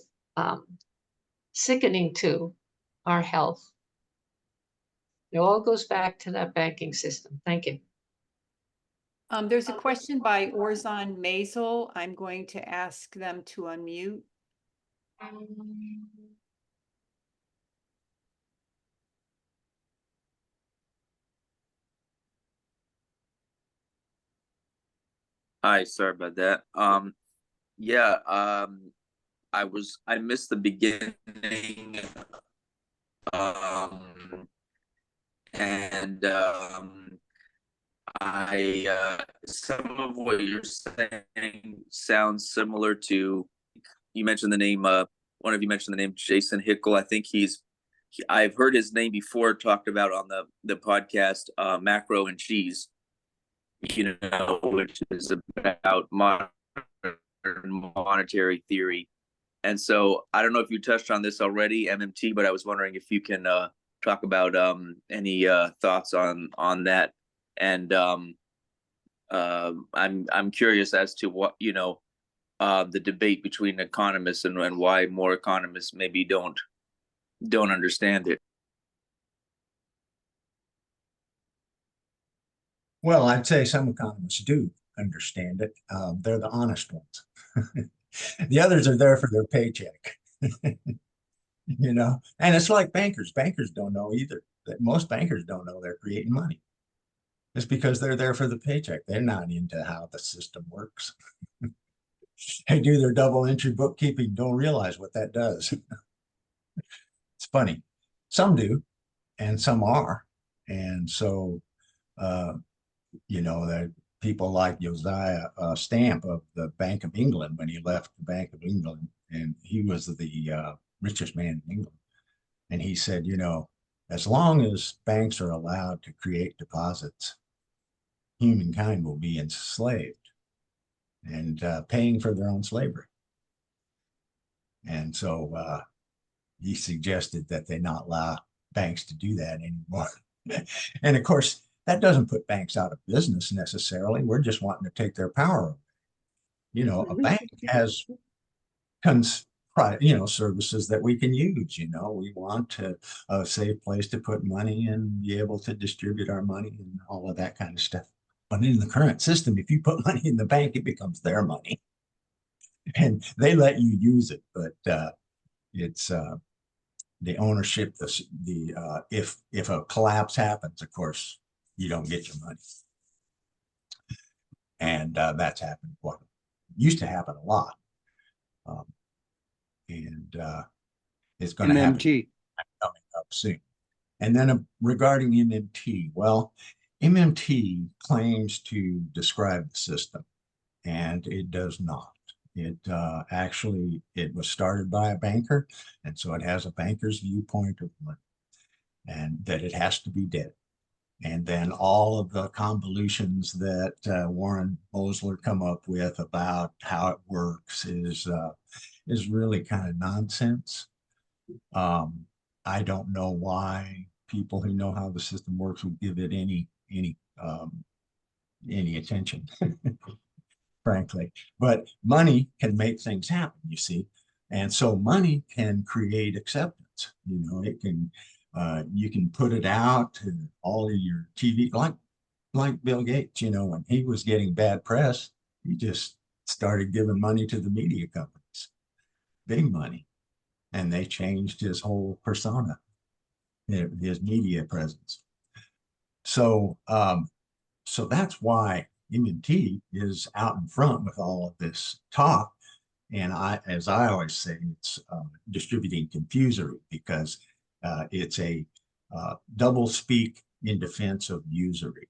S7: sickening to our health. It all goes back to that banking system. Thank you.
S1: There's a question by Orzon Mazel. I'm going to ask them to unmute.
S11: Hi, sorry about that. I missed the beginning. Some of what you're saying sounds similar to, you mentioned the name, one of you mentioned the name Jason Hickel. I think I've heard his name before talked about on the podcast, Macro and Cheese, you know, which is about modern monetary theory. And so I don't know if you touched on this already, MMT, but I was wondering if you can talk about any thoughts on that. And I'm curious as to what, you know, the debate between economists and why more economists maybe don't understand it.
S10: Well, I'd say some economists do understand it. They're the honest ones. The others are there for their paycheck. You know, and it's like bankers. Bankers don't know either. Most bankers don't know they're creating money. It's because they're there for the paycheck. They're not into how the system works. They do their double entry bookkeeping, don't realize what that does. It's funny. Some do, and some are. And so, you know, that people like Josiah Stamp of the Bank of England, when he left the Bank of England, and he was the richest man in England. And he said, you know, as long as banks are allowed to create deposits, humankind will be enslaved and paying for their own slavery. And so he suggested that they not allow banks to do that anymore. And of course, that doesn't put banks out of business necessarily. We're just wanting to take their power away. You know, a bank has services that we can use. You know, we want a safe place to put money and be able to distribute our money and all of that kind of stuff. But in the current system, if you put money in the bank, it becomes their money and they you use it. But it's the ownership, if a collapse happens, of course, you don't get your money. And that's happened used to happen a lot. It's going to happen coming up soon. And then regarding MMT, well, MMT claims to describe the system, and it does not. It actually, it was started by a banker, and so it has a banker's viewpoint of money, and that it has to be dead. And then all of the convolutions that Warren Osler come up with about how it works is really kind of nonsense. I don't know why people who know how the system works would give it any attention, frankly. But money can make things happen, you see. And so money can create acceptance. You know, it can, you can put it out to all of your TV, like Bill Gates, you know, when he was getting bad press, he just started giving money to the media companies, big money. And they changed his whole persona, his media presence. So, so that's why MMT is out in front with all of this talk. And as I always say, it's distributing confusery, because it's a double speak in defense of usury,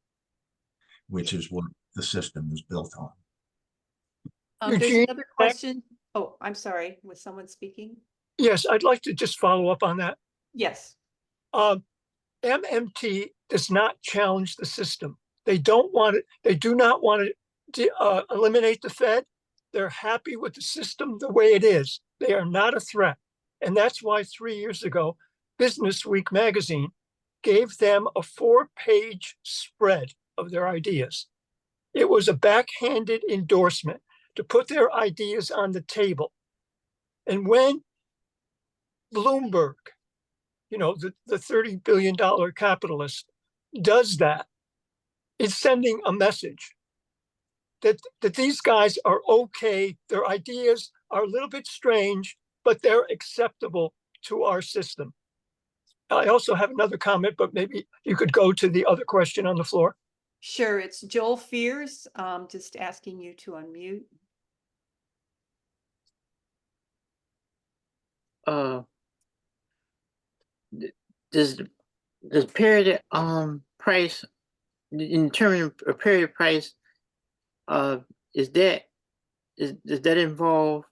S10: which is what the system is built on.
S1: There's
S8: Eugene,
S1: another question. Oh, I'm sorry. Was someone speaking?
S8: Yes, I'd like to just follow up on that.
S1: Yes.
S8: MMT does not challenge the system. They don't want it. They do not want to eliminate the Fed. They're happy with the system the way it is. They are not a threat. And that's why 3 years ago, Business Week magazine gave them a 4-page spread of their ideas. It was a backhanded endorsement to put their ideas on the table. And when Bloomberg, you know, the $30 billion capitalist, does that, it's sending a message that these guys are okay. Their ideas are a little bit strange, but they're acceptable to our system. I also have another comment, but maybe you could go to the other question on the floor.
S1: Sure. It's Joel Fears. Just asking you to unmute.
S12: Does period price, in terms of period price, does that involve,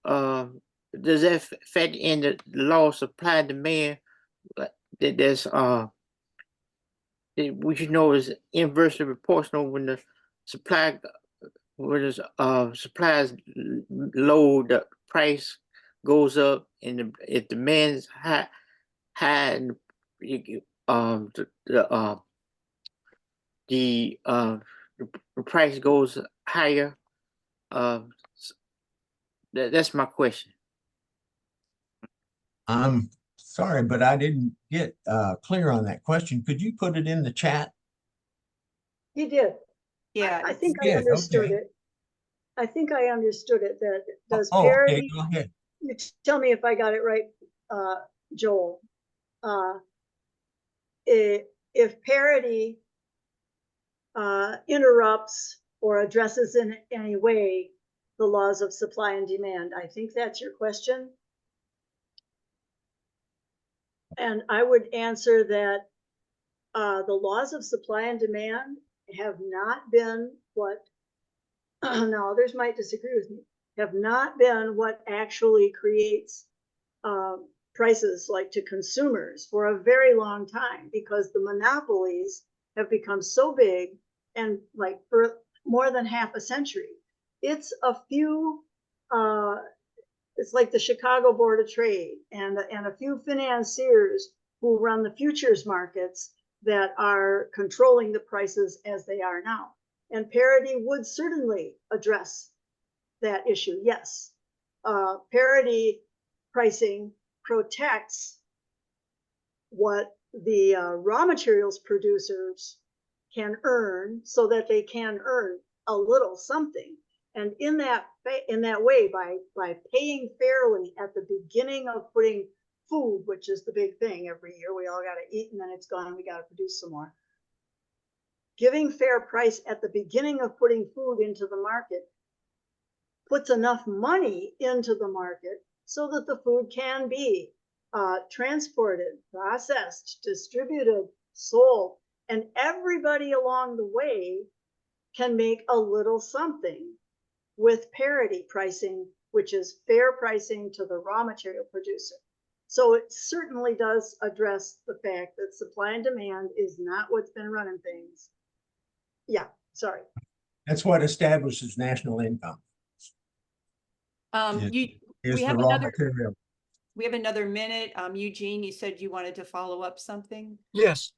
S12: does that factor in the law of supply and demand? That there's which you know is inversely proportional when the supply, when the supplies low, the price goes up, and if demand is high, and the price goes higher. That's my question.
S10: I'm sorry, but I didn't get clear on that question. Could you put it in the chat?
S9: He did.
S1: Yeah.
S9: I think
S10: He
S9: I
S10: did,
S9: understood
S10: okay.
S9: it. I think I understood it, that does
S10: Oh, okay,
S9: parity,
S10: go ahead.
S9: you tell me if I got it right, Joel. If parity interrupts or addresses in any way the laws of supply and demand, I think that's your question. And I would answer that the laws of supply and demand have not been what, now others might disagree with me, have not been what actually creates prices like to consumers for a very long time, because the monopolies have become so big, and like for more than half a century. It's a few, it's like the Chicago Board of Trade and a few financiers who run the futures markets that are controlling the prices as they are now. And parity would certainly address that issue, yes. Parity pricing protects what the raw materials producers can earn so that they can earn a little something. And in that way, by paying fairly at the beginning of putting food, which is the big thing every year, we all got to eat and then it's gone, we got to produce some more. Giving fair price at the beginning of putting food into the market puts enough money into the market so that the food can be transported, processed, distributed, sold, and everybody along the way can make a little something with parity pricing, which is fair pricing to the raw material producer. So it certainly does address the fact that supply and demand is not what's been running things. Yeah, sorry.
S10: That's what establishes national income.
S1: We
S10: Is
S1: have
S10: the raw
S1: another,
S10: material.
S1: we have another minute. Eugene, you said you wanted to follow up something?
S8: Yes.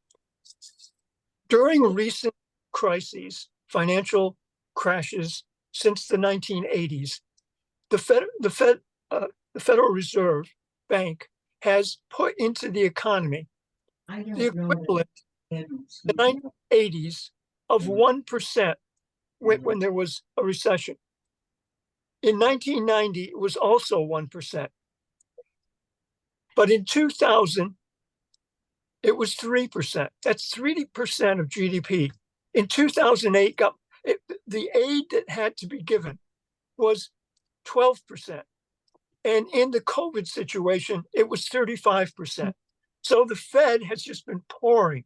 S8: During recent crises, financial crashes since the 1980s, the Federal Reserve Bank has put into the economy the equivalent in the 1980s of 1% when there was a recession. In 1990, it was also 1%. But in 2000, it was 3%. That's 3% of GDP. In 2008, the aid that had to be given was 12%. And in the COVID situation, it was 35%. So the Fed has just been pouring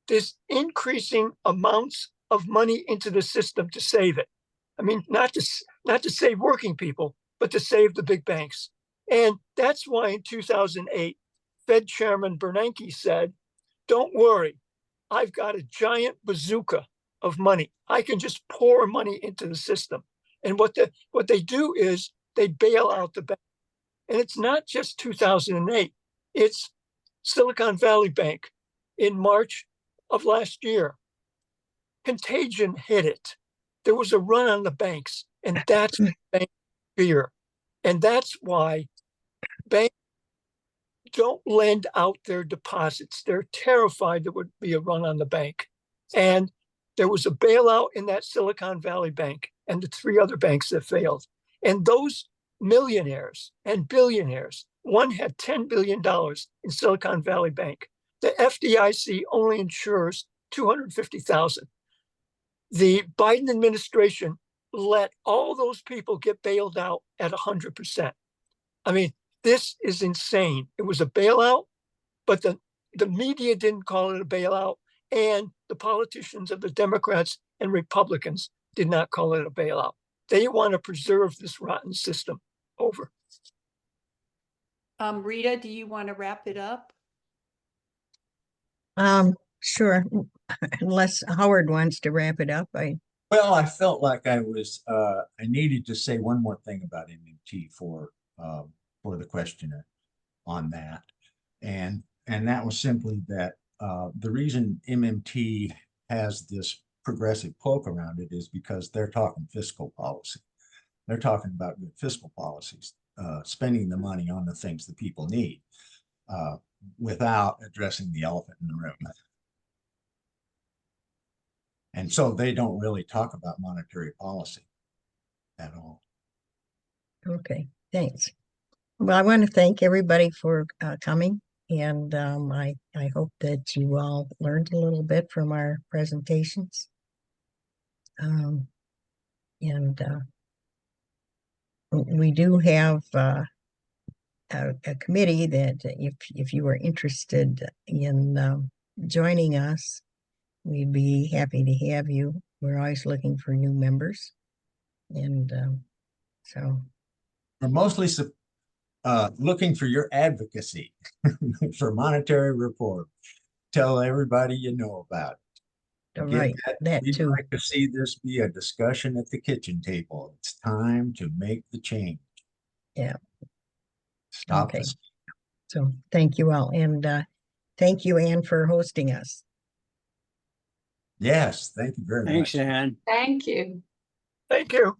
S8: this increasing amounts of money into the system to save it. I mean, not to save working people, but to save the big banks. And that's why in 2008, Fed Chairman Bernanke said, don't worry, I've got a giant bazooka of money. I can just pour money into the system. And what they do is they bail out the bank. And it's not just 2008, it's Silicon Valley Bank in March of last year. Contagion hit it. There was a run on the banks, and that's bank fear. And that's why banks don't lend out their deposits. They're terrified there would be a run on the bank. And there was a bailout in that Silicon Valley Bank and the three other banks that failed. And those millionaires and billionaires, one had $10 billion in Silicon Valley Bank. The FDIC only insures $250,000. The Biden administration let all those people get bailed out at 100%. I mean, this is insane. It was a bailout, but the media didn't call it a bailout, and the politicians of the Democrats and Republicans did not call it a bailout. They want to preserve this rotten system. Over.
S1: Rita, do you want to wrap it up?
S2: Sure. Unless Howard wants to wrap it up.
S10: Well, I felt like I needed to say one more thing about MMT for the questioner on that. And that was simply that the reason MMT has this progressive cloak around it is because they're talking fiscal policy. They're talking about good fiscal policies, spending the money on the things that people need without addressing the elephant in the room. And so they don't really talk about monetary policy at all.
S2: Okay, thanks. Well, I want to thank everybody for coming. And I hope that you all learned a little bit from our presentations. We do have a committee that if you are interested in joining us, we'd be happy to have you. We're always looking for new members. And so.
S10: We're mostly looking for your advocacy for monetary reform. Tell everybody you know about it.
S2: Right, that
S10: We'd
S2: too.
S10: like to see this be a discussion at the kitchen table. It's time to make the change.
S2: Yeah.
S10: Stop
S2: Okay.
S10: this.
S2: So thank you all. And thank you, Anne, for hosting us.
S10: Yes, thank you very much.
S13: Thanks, Ann.
S7: Thank you.
S8: Thank you.